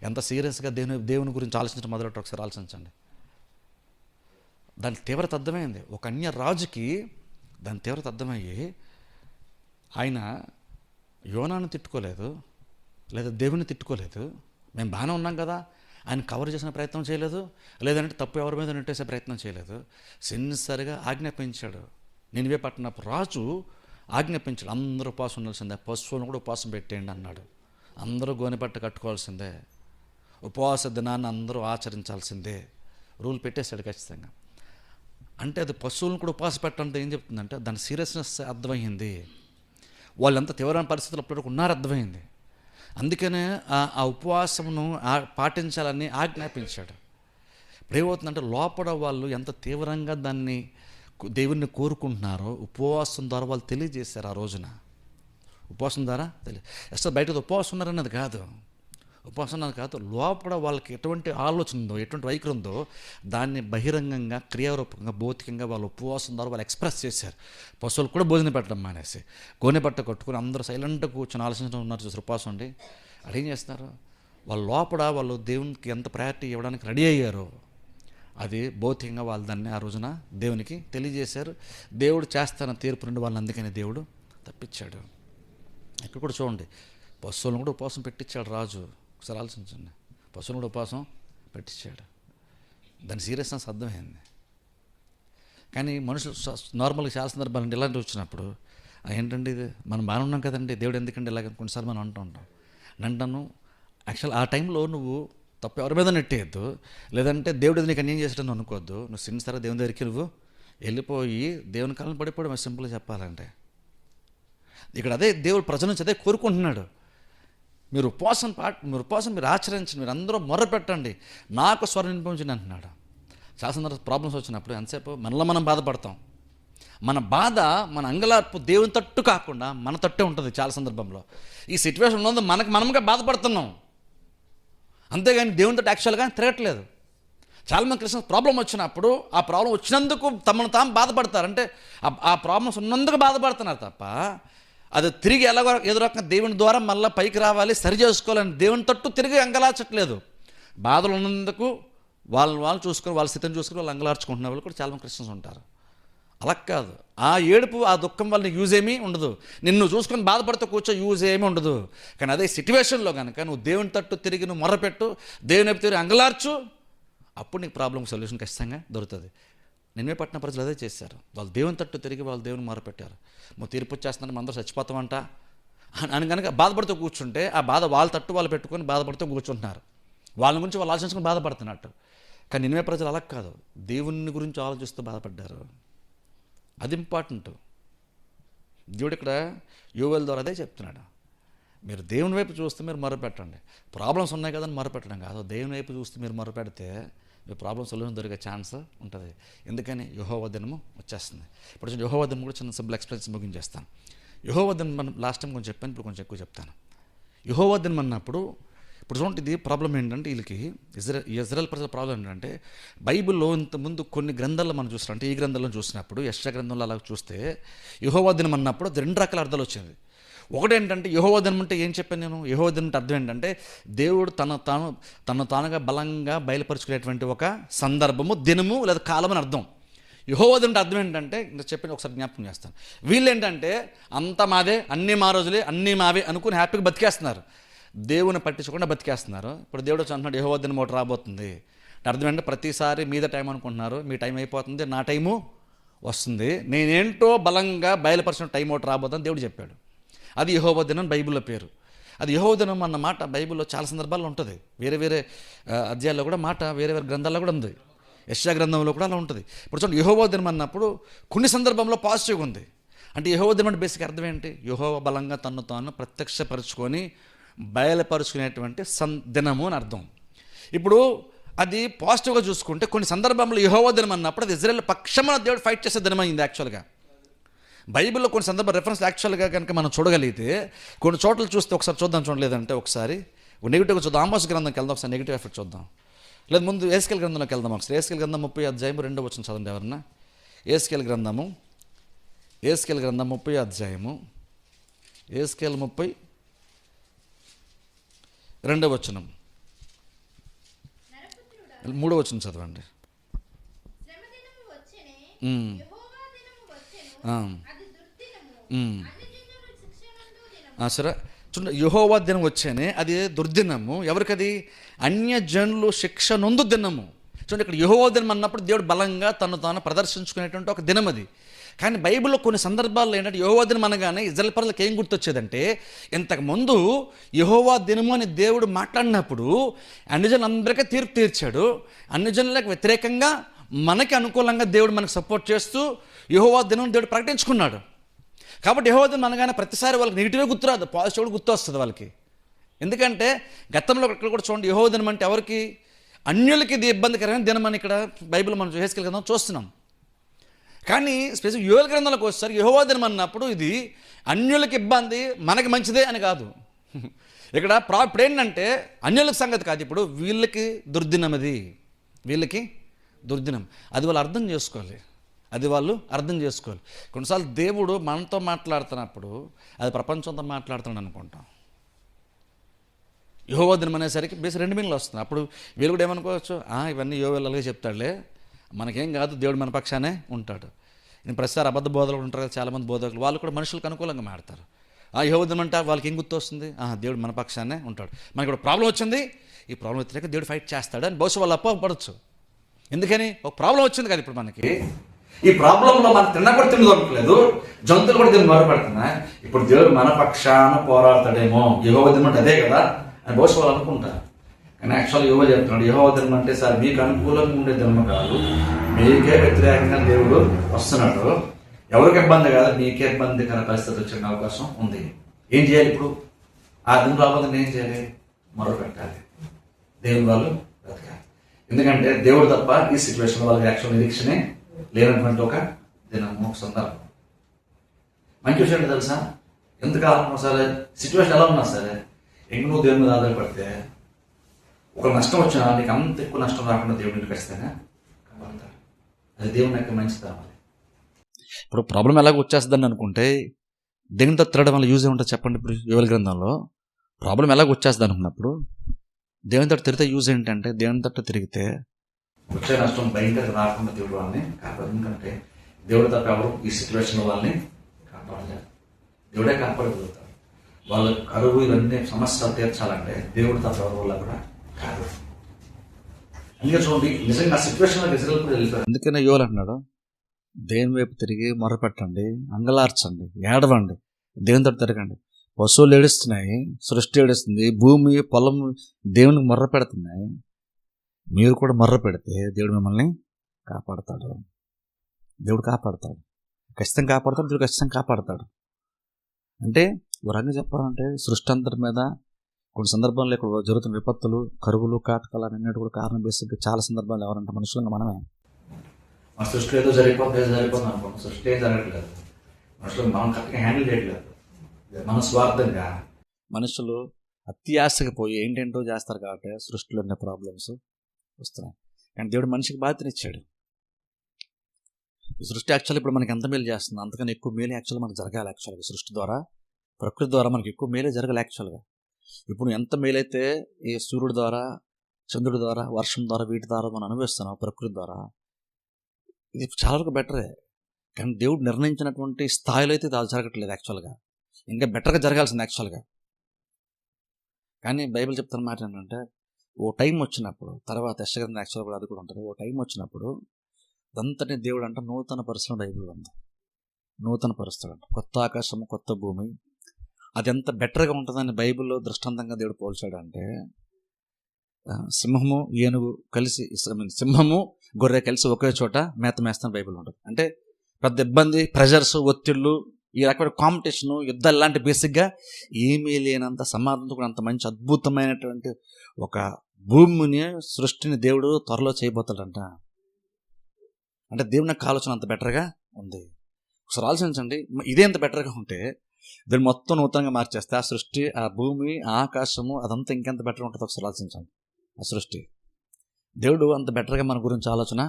ఎంత సీరియస్గా దేవుని గురించి ఆలోచించడం మొదలెట్టి ఒకసారి ఆలోచించండి. దాని తీవ్రత అర్థమైంది. ఒక అన్య రాజుకి దాని తీవ్రత అర్థమయ్యి ఆయన యోనాను తిట్టుకోలేదు, లేదా దేవుని తిట్టుకోలేదు. మేము బాగానే ఉన్నాం కదా, ఆయన కవర్ చేసిన ప్రయత్నం చేయలేదు, లేదంటే తప్పు ఎవరి మీద నెట్టేసే ప్రయత్నం చేయలేదు. సిన్సియర్గా ఆజ్ఞాపించాడు. నినివే పట్టణపు రాజు ఆజ్ఞాపించాడు, అందరూ ఉపవాసం ఉండాల్సిందే, పశువులను కూడా ఉపవాసం పెట్టేయండి అన్నాడు. అందరూ గోనెపట్ట కట్టుకోవాల్సిందే, ఉపవాస దినాన్ని అందరూ ఆచరించాల్సిందే రూల్ పెట్టేశాడు ఖచ్చితంగా. అంటే అది పశువులను కూడా ఉపవాస పెట్టడంతో ఏం చెప్తుందంటే దాని సీరియస్నెస్ అర్థమైంది. వాళ్ళంతా తీవ్రమైన పరిస్థితులు అప్పటికి ఉన్నారు అర్థమైంది. అందుకనే ఆ ఉపవాసమును పాటించాలని ఆజ్ఞాపించాడు. ఇప్పుడు ఏమవుతుందంటే లోపల వాళ్ళు ఎంత తీవ్రంగా దేవుణ్ణి కోరుకుంటున్నారో ఉపవాసం ద్వారా వాళ్ళు తెలియజేశారు. ఆ రోజున ఉపవాసం ద్వారా అసలు బయట ఉపవాసం ఉన్నారన్నది కాదు, ఉపవాసం అన్నది కాదు, లోపల వాళ్ళకి ఎటువంటి ఆలోచన ఉందో, ఎటువంటి వైఖరి ఉందో దాన్ని బహిరంగంగా క్రియారూపంగా భౌతికంగా వాళ్ళు ఉపవాసం ద్వారా వాళ్ళు ఎక్స్ప్రెస్ చేశారు. పశువులు కూడా భోజనం పెట్టడం మానేసి గోనె బట్ట కట్టుకుని అందరూ సైలెంట్గా కూర్చొని ఆలోచించడం ఉన్నారు. చూసి ఉపవాసం అండి అదేం చేస్తున్నారు, వాళ్ళ లోపల వాళ్ళు దేవునికి ఎంత ప్రయారిటీ ఇవ్వడానికి రెడీ అయ్యారో అది భౌతికంగా వాళ్ళు దాన్ని ఆ రోజున దేవునికి తెలియజేశారు. దేవుడు చేస్తాన తీర్పు నుండి వాళ్ళని అందుకని దేవుడు తప్పించాడు. ఇక్కడ కూడా చూడండి, పశువులను కూడా ఉపవాసం పెట్టించాడు రాజు. ఒకసారి ఆలోచించండి, పశువులను కూడా ఉపవాసం పెట్టించాడు. దాని సీరియస్నెస్ అర్థమైంది. కానీ మనుషులు నార్మల్గా చాలా సందర్భాలు ఇలాంటివి వచ్చినప్పుడు ఏంటండి ఇది, మనం బాగానే ఉన్నాం కదండి, దేవుడు ఎందుకండి ఇలాగ కొన్నిసార్లు మనం అంటూ ఉంటాం. అంటాను యాక్చువల్ ఆ టైంలో నువ్వు తప్పు ఎవరి మీద నెట్టేయద్దు, లేదంటే దేవుడు నీకు అన్యాయం చేసేటని అనుకోవద్దు. నువ్వు సిన్సియర్గా దేవుని దగ్గరికి నువ్వు వెళ్ళిపోయి దేవుని కాలం పడిపోవడం సింపుల్గా చెప్పాలంటే. ఇక్కడ అదే దేవుడు ప్రజల నుంచి అదే కోరుకుంటున్నాడు. మీరు ఉపవాసం మీరు ఆచరించండి, మీరు అందరూ మొర్ర పెట్టండి, నాకు స్వరం వినిపించండి అంటున్నాడు. చాలా సందర్భాలు ప్రాబ్లమ్స్ వచ్చినప్పుడు ఎంతసేపు మనలో మనం బాధపడతాం. మన బాధ, మన అంగలార్పు దేవుని తట్టు కాకుండా మన తట్టే ఉంటుంది. చాలా సందర్భంలో ఈ సిచ్యువేషన్ ఉన్నది మనముగా బాధపడుతున్నాం, అంతేగాని దేవుని తట్టు యాక్చువల్గా తిరగట్లేదు. చాలామంది క్రిస్టియన్స్ ప్రాబ్లం వచ్చినప్పుడు ఆ ప్రాబ్లం వచ్చినందుకు తమను తాము బాధపడతారు. అంటే ఆ ప్రాబ్లమ్స్ ఉన్నందుకు బాధపడుతున్నారు తప్ప అది తిరిగి ఎలాగో ఏదో రకంగా దేవుని ద్వారా మళ్ళీ పైకి రావాలి, సరి చేసుకోవాలని దేవుని తట్టు తిరిగి అంగలార్చట్లేదు. బాధలు ఉన్నందుకు వాళ్ళు చూసుకొని, వాళ్ళ స్థితిని చూసుకొని వాళ్ళు అంగలార్చుకుంటున్న వాళ్ళు కూడా చాలామంది క్రిస్టియన్స్ ఉంటారు. అలా కాదు, ఆ ఏడుపు ఆ దుఃఖం వల్ల యూజ్ ఏమీ ఉండదు. నిన్ను చూసుకొని బాధపడితే కూర్చో యూజ్ ఏమీ ఉండదు. కానీ అదే సిచ్యువేషన్లో కనుక నువ్వు దేవుని తట్టు తిరిగి నువ్వు మొర్రపెట్టు, దేవుని వైపు తిరిగి అంగలార్చు, అప్పుడు నీకు ప్రాబ్లం సొల్యూషన్ ఖచ్చితంగా దొరుకుతుంది. నిన్నే పట్టిన ప్రజలు అదే చేశారు. వాళ్ళు దేవుని తట్టు తిరిగి వాళ్ళు దేవుని మొరపెట్టారు. నువ్వు తీర్పు వచ్చేస్తున్నాను, మనం అందరూ చచ్చిపోతామంట అని కనుక బాధపడుతూ కూర్చుంటే ఆ బాధ వాళ్ళ తట్టు వాళ్ళు పెట్టుకొని బాధపడుతూ కూర్చుంటున్నారు. వాళ్ళ గురించి వాళ్ళు ఆలోచించుకొని బాధపడుతున్నట్టు. కానీ నిన్నే ప్రజలు అలా కాదు, దేవుని గురించి ఆలోచిస్తూ బాధపడ్డారు. అది ఇంపార్టెంట్. దేవుడు ఇక్కడ యోవేలు ద్వారా అదే చెప్తున్నాడు. మీరు దేవుని వైపు చూస్తే మీరు మొరపెట్టండి. ప్రాబ్లమ్స్ ఉన్నాయి కదని మొరపెట్టడం కాదు, దేవుని వైపు చూస్తే మీరు మొరపెడితే మీ ప్రాబ్లమ్ సొల్యూషన్ దొరికే ఛాన్స్ ఉంటుంది. ఎందుకని యెహోవా దినము వచ్చేస్తుంది. ఇప్పుడు యెహోవా దినం కూడా చిన్న సింపుల్ ఎక్స్ప్లెయిన్స్ ముగించేస్తాను. యెహోవా దినం మనం లాస్ట్ టైం కొంచెం చెప్పాను, ఇప్పుడు కొంచెం ఎక్కువ చెప్తాను. యెహోవా దినం అన్నప్పుడు ఇప్పుడు చూడండి, ఇది ప్రాబ్లం ఏంటంటే వీళ్ళకి ఇజ్రాయెల్ ప్రజల ప్రాబ్లం ఏంటంటే బైబిల్లో ఇంతకుముందు కొన్ని గ్రంథాల్లో మనం చూస్తాం. అంటే ఈ గ్రంథంలో చూసినప్పుడు యెషయా గ్రంథంలో అలా చూస్తే యెహోవా దినం అన్నప్పుడు అది 2 రకాల అర్థాలు వచ్చింది. ఒకటేంటంటే యెహోవా దినం అంటే ఏం చెప్పాను నేను, యెహోవా దినం అంటే అర్థం ఏంటంటే దేవుడు తను తానుగా బలంగా బయలుపరుచుకునేటువంటి ఒక సందర్భము, దినము లేదా కాలం అని అర్థం. యెహోవా దినం అంటే అర్థం ఏంటంటే చెప్పిన ఒకసారి జ్ఞాపకం చేస్తాను. వీళ్ళు ఏంటంటే అంతా మాదే, అన్నీ మా రోజులే, అన్నీ మావే అనుకుని హ్యాపీగా బతికేస్తున్నారు, దేవుని పట్టించకుండా బతికేస్తున్నారు. ఇప్పుడు దేవుడు వచ్చి అంటున్నాడు యెహోవా దినం ఒకటి రాబోతుంది. అర్థం ఏంటంటే ప్రతిసారి మీద టైం అనుకుంటున్నారు, మీ టైం అయిపోతుంది, నా టైము వస్తుంది, నేనేంటో బలంగా బయలుపరిచిన టైం ఒకటి రాబోతుందని దేవుడు చెప్పాడు. అది యెహోవా దినం బైబిల్లో పేరు. అది యెహోవా దినం అన్న మాట బైబిల్లో చాలా సందర్భాల్లో ఉంటుంది. వేరే వేరే అధ్యాయాల్లో కూడా మాట వేరే వేరే గ్రంథాల్లో కూడా ఉంది. యెషయా గ్రంథంలో కూడా అలా ఉంటుంది. ఇప్పుడు చూడండి, యెహోవా దినం అన్నప్పుడు కొన్ని సందర్భంలో పాజిటివ్గా ఉంది. అంటే యెహోవా దినం అంటే బేసిక్ అర్థం ఏంటి, యెహోవా బలంగా తను తాను ప్రత్యక్షపరుచుకొని బయలుపరుచుకునేటువంటి దినము అని అర్థం. ఇప్పుడు అది పాజిటివ్గా చూసుకుంటే కొన్ని సందర్భంలో యెహోవా దినం అన్నప్పుడు అది ఇజ్రాయెల్ పక్షమున దేవుడు ఫైట్ చేసే దినం అయింది. యాక్చువల్గా బైబిల్లో కొన్ని సందర్భ రెఫరెన్స్ యాక్చువల్గా కనుక మనం చూడగలిగితే కొన్ని చోట్ల చూస్తే ఒకసారి చూద్దాం. చూడలేదంటే ఒకసారి నెగిటివ్గా చూద్దాం. ఆమోస్ గ్రంథంకి వెళ్దాం, ఒకసారి నెగిటివ్ ఎఫెక్ట్ చూద్దాం. లేదు ముందు యేస్కేల్ గ్రంథంలోకి వెళ్దాం ఒకసారి. యేస్కేల్ గ్రంథం 30 అధ్యాయము 2 వచనం చదవండి ఎవరన్నా. యేస్కేల్ గ్రంథం 30 అధ్యాయము, యేస్కేల్ 30 2 వచనం, 3 వచనం చదవండి. సరే చూడండి, యెహోవా దినం వచ్చేనే అది దుర్దినము. ఎవరికది? అన్యజనులు శిక్ష నొందు దినము. చూడండి, ఇక్కడ యెహోవా దినం అన్నప్పుడు దేవుడు బలంగా తను తాను ప్రదర్శించుకునేటువంటి ఒక దినం అది. కానీ బైబిల్లో కొన్ని సందర్భాల్లో ఏంటంటే యెహోవా దినం అనగానే ఇజ్రాయెల్ ప్రజలకు ఏం గుర్తొచ్చేదంటే, ఇంతకుముందు యెహోవా దినము అని దేవుడు మాట్లాడినప్పుడు అన్యజనులందరికీ తీర్పు తీర్చాడు, అన్యజనులకు వ్యతిరేకంగా మనకి అనుకూలంగా దేవుడు మనకు సపోర్ట్ చేస్తూ యెహోవా దినం దేవుడు ప్రకటించుకున్నాడు. కాబట్టి యెహోవా దినం అనగానే ప్రతిసారి వాళ్ళకి నెగిటివ్గా గుర్తురాదు, పాజిటివ్ కూడా గుర్తు వస్తుంది వాళ్ళకి. ఎందుకంటే గతంలో ఇక్కడ కూడా చూడండి, యెహోవా దినం అంటే ఎవరికి? అన్యులకి ఇది ఇబ్బందికరమైన దినం అని ఇక్కడ బైబిల్ మనం యేస్కేల్ గ్రంథం చూస్తున్నాం. కానీ స్పెసిఫిక్ యోవేల్ గ్రంథంలోకి వస్తారు, యెహోవా దినం అన్నప్పుడు ఇది అన్యులకి ఇబ్బంది, మనకి మంచిదే అని కాదు. ఇక్కడ ఇప్పుడు ఏంటంటే అన్యులకి సంగతి కాదు, ఇప్పుడు వీళ్ళకి దుర్దినం, అది వీళ్ళకి దుర్దినం. అది వాళ్ళు అర్థం చేసుకోవాలి, కొన్నిసార్లు దేవుడు మనతో మాట్లాడుతున్నప్పుడు అది ప్రపంచంతో మాట్లాడుతున్నాడు అనుకుంటాం. యెహోవా దినం అనేసరికి బేస్ 2 మీనింగ్లు వస్తుంది. అప్పుడు వీళ్ళు కూడా ఏమనుకోవచ్చు, ఇవన్నీ యోవేలు అలాగే చెప్తాడులే, మనకేం కాదు, దేవుడు మన పక్షానే ఉంటాడు. నేను ప్రతిసారి అబద్ధ బోధకులు ఉంటారు కదా చాలామంది బోధకులు, వాళ్ళు కూడా మనుషులకు అనుకూలంగా మాడతారు. యెహోవా దినం అంటే వాళ్ళకి ఏం గుర్తు వస్తుంది, దేవుడు మన పక్షానే ఉంటాడు, మనకి ఇప్పుడు ప్రాబ్లం వచ్చింది, ఈ ప్రాబ్లం వ్యతిరేక దేవుడు ఫైట్ చేస్తాడు అని బహుశా వాళ్ళు అపోహపడచ్చు. ఎందుకని ఒక ప్రాబ్లం వచ్చింది కదా ఇప్పుడు మనకి, ఈ ప్రాబ్లంలో మనకు తిన్నప్పుడు తిండి దొరకలేదు, జంతువులు కూడా దీన్ని మొరపెడుతున్నాయి, ఇప్పుడు దేవుడు మన పక్షాన పోరాడతాడేమో, యెహోవా దినం అంటే అదే కదా అని బహుశా వాళ్ళు అనుకుంటారు. కానీ యాక్చువల్ యెహోవా చెప్తున్నాడు, యెహోవా దినం అంటే సార్ మీకు అనుకూలంగా ఉండే దినం కాదు, మీకే వ్యతిరేకంగా దేవుడు వస్తున్నాడు, ఎవరికి ఇబ్బంది కాదు, మీకే ఇబ్బందికర పరిస్థితి వచ్చే అవకాశం ఉంది. ఏం చేయాలి ఇప్పుడు? ఆ దినం రాబోతుంది ఏం చేయాలి? మొరపెట్టాలి, దేవుని వాళ్ళు బ్రతకాలి. ఎందుకంటే దేవుడు తప్ప ఈ సిచ్యువేషన్ వాళ్ళకి యాక్చువల్ నిరీక్షణే లేనటువంటి ఒక దినము, ఒక సందర్భం. మంచి విషయం ఏంటో తెలుసా, ఎంతకాలం సరే సిచ్యువేషన్ ఎలా ఉన్నా సరే ఇంక నువ్వు దేవుని మీద ఆధారపడితే ఒక నష్టం వచ్చినా నీకు అంత ఎక్కువ నష్టం రాకుండా దేవుడిని ఖచ్చితంగా కాపాడతాడు. అది దేవుని యొక్క మంచితనం. ఇప్పుడు ప్రాబ్లం ఎలాగ వచ్చేస్తుందని అనుకుంటే దేవునితో తిరగడం వల్ల యూజ్ ఏముంటుంది చెప్పండి. ఇప్పుడు యోవేలు గ్రంథంలో ప్రాబ్లం ఎలాగ వచ్చేస్తుంది అనుకున్నప్పుడు దేవునితో తిరిగితే యూజ్ ఏంటంటే, దేవునితో తిరిగితే వచ్చే నష్టం భయంకరంగా రాకుండా దేవుడు వాళ్ళని కాపాడు. ఎందుకంటే దేవుడు తప్ప ఎవరు ఈ సిచ్యువేషన్లో వాళ్ళని కాపాడలేరు, దేవుడే కాపాడగలుగుతాడు. వాళ్ళ కరువు ఇవన్నీ సమస్యలు తీర్చాలంటే దేవుడు తప్ప ఎవరి వల్ల కూడా కాదు. అందుకే చూడండి, నిజంగా ఆ సిచ్యువేషన్లో ఇజ్రాయెల్ కూడా వెళ్ళిపోయారు. అందుకనే యోవేలు అంటున్నాడు, దేవుని వైపు తిరిగి మొరపెట్టండి, అంగలార్చండి, ఏడవండి, దేవునితో తిరగండి. పశువులు ఏడుస్తున్నాయి, సృష్టి ఏడుస్తుంది, భూమి పొలం దేవునికి మొర్ర పెడుతున్నాయి. మీరు కూడా మొర్ర పెడితే దేవుడు మిమ్మల్ని కాపాడతాడు. దేవుడు కాపాడతాడు, ఖచ్చితంగా కాపాడతాడు. దేవుడు ఖచ్చితంగా కాపాడతాడు. అంటే ఒక రంగా చెప్పాలంటే సృష్టి అంతటి మీద కొన్ని సందర్భాల్లో ఇక్కడ జరుగుతున్న విపత్తులు, కరువులు, కాటకాలు అన్నిటి కూడా కారణం బేసిక్గా చాలా సందర్భాలు ఎవరంటే మనుషులుగా మనమే. మన సృష్టి ఏదో జరిగిపోతుంది అనుకోండి, సృష్టి ఏం జరగట్లేదు, మనుషులు మనం కరెక్ట్గా హ్యాండిల్ చేయట్లేదు. మన స్వార్థంగా మనుషులు అత్యాశకి పోయి ఏంటేంటో చేస్తారు కాబట్టి సృష్టిలో ఉన్న ప్రాబ్లమ్స్ వస్తున్నాయి. కానీ దేవుడు మనిషికి బాధ్యతనిచ్చాడు. ఈ సృష్టి యాక్చువల్ ఇప్పుడు మనకి ఎంత మేలు చేస్తుంది, అంతకన్నా ఎక్కువ మేలు యాక్చువల్గా మనకు జరగాలి. యాక్చువల్గా సృష్టి ద్వారా, ప్రకృతి ద్వారా మనకి ఎక్కువ మేలే జరగాలి యాక్చువల్గా. ఇప్పుడు ఎంత మేలైతే ఈ సూర్యుడి ద్వారా, చంద్రుడి ద్వారా, వర్షం ద్వారా, వీటి ద్వారా మనం అనుభవిస్తున్నాం ప్రకృతి ద్వారా, ఇది చాలా వరకు బెటరే. కానీ దేవుడు నిర్ణయించినటువంటి స్థాయిలో అయితే అది జరగట్లేదు యాక్చువల్గా, ఇంకా బెటర్గా జరగాల్సింది యాక్చువల్గా. కానీ బైబిల్ చెప్తున్న మాట ఏంటంటే, ఓ టైం వచ్చినప్పుడు, తర్వాత యెషయా యాక్చువల్గా కూడా అది కూడా ఉంటుంది, ఓ టైం వచ్చినప్పుడు అదంతటి దేవుడు అంట నూతన పరుస్తున్న బైబిల్ ఉంది, నూతన పరుస్తాడంట. కొత్త ఆకాశము, కొత్త భూమి, అది ఎంత బెటర్గా ఉంటుందని బైబిల్లో దృష్టాంతంగా దేవుడు పోల్చాడంటే, సింహము ఏనుగు కలిసి, సింహము గొర్రె కలిసి ఒకే చోట మేత మేస్తాను బైబిల్ ఉంటుంది. అంటే పెద్ద ఇబ్బంది, ప్రెషర్స్, ఒత్తిళ్ళు, ఈ రకమైన కాంపిటీషను, యుద్ధాలు లాంటి బేసిక్గా ఏమీ లేనంత సమాధానంతో కూడా అంత మంచి అద్భుతమైనటువంటి ఒక భూమిని, సృష్టిని దేవుడు త్వరలో చేయబోతాడంట. అంటే దేవుని యొక్క ఆలోచన అంత బెటర్గా ఉంది. ఒకసారి ఆలోచించండి, ఇదే అంత బెటర్గా ఉంటే దీన్ని మొత్తం నూతనంగా మార్చేస్తే ఆ సృష్టి, ఆ భూమి, ఆ ఆకాశము, అదంతా ఇంకెంత బెటర్గా ఉంటుందో ఒకసారి ఆలోచించండి. ఆ సృష్టి, దేవుడు అంత బెటర్గా మన గురించి ఆలోచన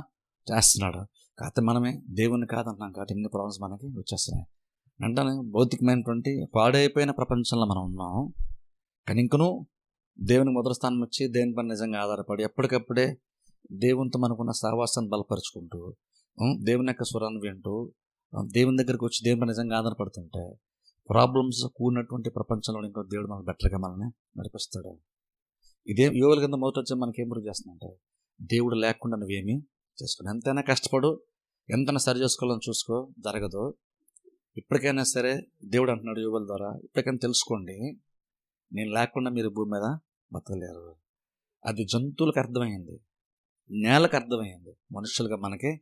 చేస్తున్నాడు. కాకపోతే మనమే దేవుని కాదంటున్నాం కాబట్టి ఇన్ని ప్రాబ్లమ్స్ మనకి వచ్చేస్తున్నాయి. అంటే భౌతికమైనటువంటి పాడైపోయిన ప్రపంచంలో మనం ఉన్నాం. కానీ ఇంకనూ దేవుని మొదటి స్థానం వచ్చి దేవుని పని నిజంగా ఆధారపడి ఎప్పటికప్పుడే దేవునితో మనకున్న సహవాసాన్ని బలపరుచుకుంటూ, దేవుని యొక్క స్వరాన్ని వింటూ, దేవుని దగ్గరికి వచ్చి దేవుని పని నిజంగా ఆధారపడుతుంటే ప్రాబ్లమ్స్ కూడినటువంటి ప్రపంచంలో ఇంకో దేవుడు మనకు బెటర్గా మనల్ని నడిపిస్తాడు. ఇదే యోవేలు కింద మొదటి వచ్చి మనకి ఏం ప్రూవ్ చేస్తుందంటే, దేవుడు లేకుండా నువ్వేమీ చేసుకో, ఎంతైనా కష్టపడు, ఎంతైనా సరి చేసుకోవాలని చూసుకో, జరగదు. ఇప్పటికైనా సరే దేవుడు అంటున్నాడు యోవేలు ద్వారా, ఇప్పటికైనా తెలుసుకోండి, నేను లేకుండా మీరు భూమి మీద బతకలేరు. అది జంతువులకు అర్థమైంది, నేలకు అర్థమైంది, మనుషులుగా మనకి.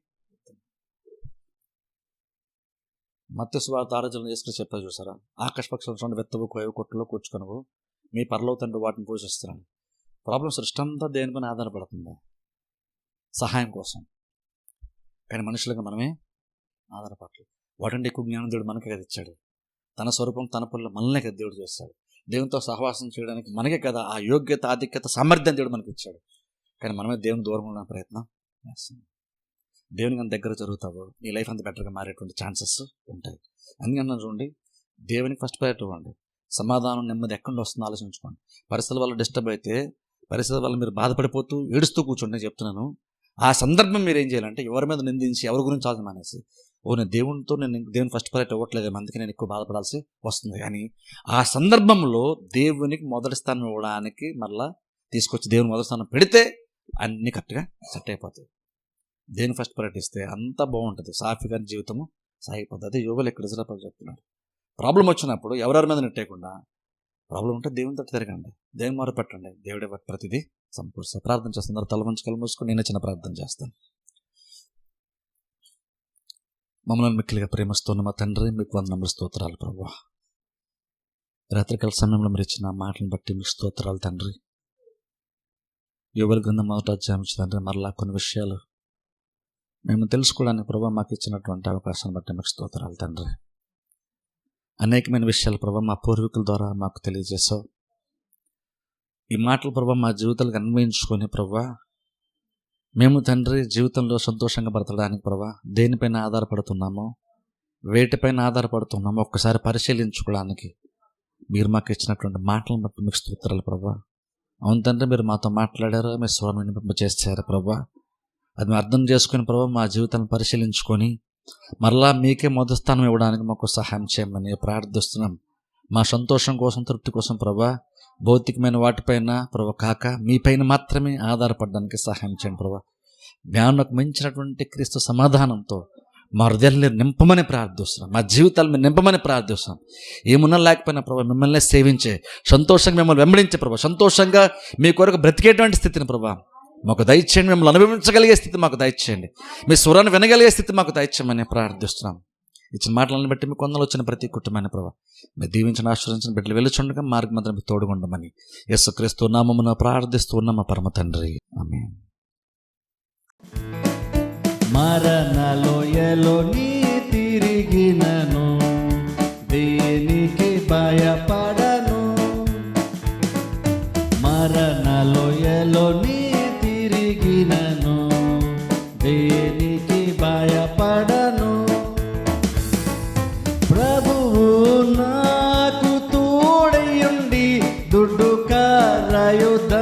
మత్తయి సువార్త 6 చేసుకుని చెప్పారు చూసారా, ఆకాశ పక్షులను చూడండి, వెత్తవు, కోయవు, కొట్టులో కూర్చుకొనవు, మీ పరలోక తండ్రి వాటిని పోషిస్తున్నాను. ప్రాబ్లం సృష్టి అంతా దేనిపైన ఆధారపడుతుంది, సహాయం కోసం. కానీ మనుషులుగా మనమే ఆధారపడలేదు. వాటంటే ఎక్కువ జ్ఞానం దేవుడు మనకే కదా ఇచ్చాడు. తన స్వరూపం, తన పనులు మనల్నే కదా దేవుడు చేస్తాడు. దేవునితో సహవాసం చేయడానికి మనకే కదా ఆ యోగ్యత, ఆధిక్యత, సామర్థ్యం దేవుడు మనకి ఇచ్చాడు. కానీ మనమే దేవుని దూరం ఉన్న ప్రయత్నం చేస్తున్నాం. దేవునికి అంత దగ్గర జరుగుతావో నీ లైఫ్ అంత బెటర్గా మారేటువంటి ఛాన్సెస్ ఉంటాయి. అందుకన్నా చూడండి, దేవునికి ఫస్ట్ ప్రయారిటీ ఇవ్వండి. సమాధానం నెమ్మది ఎక్కడి నుండి వస్తుందో ఆలోచించుకోండి. పరిస్థితుల వల్ల డిస్టర్బ్ అయితే, పరిస్థితుల వల్ల మీరు బాధపడిపోతూ ఏడుస్తూ కూర్చుంటే చెప్తున్నాను, ఆ సందర్భం మీరు ఏం చేయాలంటే ఎవరి మీద నిందించి ఎవరి గురించి ఆలోచన మానేసి, నేను దేవునితో దేవుని ఫస్ట్ ప్రయారిటీ ఇవ్వట్లేదు, అందుకే నేను ఎక్కువ బాధపడాల్సి వస్తుంది. కానీ ఆ సందర్భంలో దేవునికి మొదటి స్థానం ఇవ్వడానికి మళ్ళా తీసుకొచ్చి దేవుని మొదటి స్థానం పెడితే అన్నీ కరెక్ట్గా సెట్ అయిపోతాయి. దేవుని ఫస్ట్ ప్రయారిటీ ఇస్తే అంతా బాగుంటుంది, సాఫీగా జీవితము సాగిపోతుంది. అదే యోబులు ఇక్కడ ఇజ్రాయేలు చెప్తున్నాడు. ప్రాబ్లం వచ్చినప్పుడు ఎవరెవరి మీద నెట్టేయకుండా, ప్రాబ్లం ఉంటే దేవునితో తిరగండి, దేవుని మొర పెట్టండి, దేవుడే ప్రతిదీ సమకూరుస్తారు. ప్రార్థన చేస్తున్నారు, తల వంచి కళ్ళు మూసుకొని నేను చిన్న ప్రార్థన చేస్తాను. మమ్మల్ని మిక్కిలిగా ప్రేమిస్తున్న మా తండ్రి, మీకు వందనములు స్తోత్రాలు ప్రభువా. రాత్రికాల సమయంలో మీరు ఇచ్చిన మాటలను బట్టి మీకు స్తోత్రాలు తండ్రి. యోబుల గ్రంథం 1వ అధ్యాయం తండ్రి, మరలా కొన్ని విషయాలు మేము తెలుసుకోవడానికి ప్రభావ మాకు ఇచ్చినటువంటి అవకాశాన్ని బట్టి మీకు స్తోత్రాలు తండ్రి. అనేకమైన విషయాలు ప్రభావ మా పూర్వీకుల ద్వారా మాకు తెలియజేసావు. ఈ మాటలు ప్రభావ మా జీవితాలకు అన్వయించుకొని ప్రభావ మేము తండ్రి జీవితంలో సంతోషంగా బ్రతకడానికి ప్రభావ దేనిపైన ఆధారపడుతున్నామో, వేటిపైన ఆధారపడుతున్నామో ఒక్కసారి పరిశీలించుకోవడానికి మీరు మాకు ఇచ్చినటువంటి మాటలను బట్టి మీకు స్తోత్రాలు ప్రభావ. అవును తండ్రి, మీరు మాతో మాట్లాడారు, మీ స్వరం వినిపింపజేశారు ప్రభావ. అది మేము అర్థం చేసుకుని ప్రభావ మా జీవితాన్ని పరిశీలించుకొని మరలా మీకే మొదటి స్థానం ఇవ్వడానికి మాకు సహాయం చేయమని ప్రార్థిస్తున్నాం. మా సంతోషం కోసం, తృప్తి కోసం ప్రభా భౌతికమైన వాటిపైన ప్రభా కాక మీపైన మాత్రమే ఆధారపడడానికి సహాయం చేయండి ప్రభా. జ్ఞానంకు మించినటువంటి క్రీస్తు సమాధానంతో మా హృదయాన్ని నింపమని ప్రార్థిస్తున్నాం, మా జీవితాలు మీరు నింపమని ప్రార్థిస్తున్నాం. ఏమున్నా లేకపోయినా ప్రభా మిమ్మల్ని సేవించే, సంతోషంగా మిమ్మల్ని వెంబడించే ప్రభా, సంతోషంగా మీ కొరకు బ్రతికేటువంటి స్థితిని ప్రభా మాకు దయచేయండి. మిమ్మల్ని అనుభవించగలిగే స్థితి మాకు దయచేయండి. మీ స్వరాన్ని వినగలిగే స్థితి మాకు దయచేయమని ప్రార్థిస్తున్నాం. ఇచ్చిన మాటలను బట్టి మీ కొందరు వచ్చిన ప్రతి కుటుంబాన్ని ప్రభావ మీరు దీవించిన, ఆశ్రయించిన బిడ్డలు వెలుచుండగా మార్గమంతా మీకు తోడుగుండమని యేసుక్రీస్తు నామమున ప్రార్థిస్తూ ఉన్న మా పరమ తండ్రి, ఆమేన్. మరణలోయలో నీ తిరిగినను, దేనికి భయపడను. మరణలోయలో నీ తిరిగినను, దేనికి భయపడను. ప్రభువు నాకు తోడయుండి దుడ్డు కారయుధ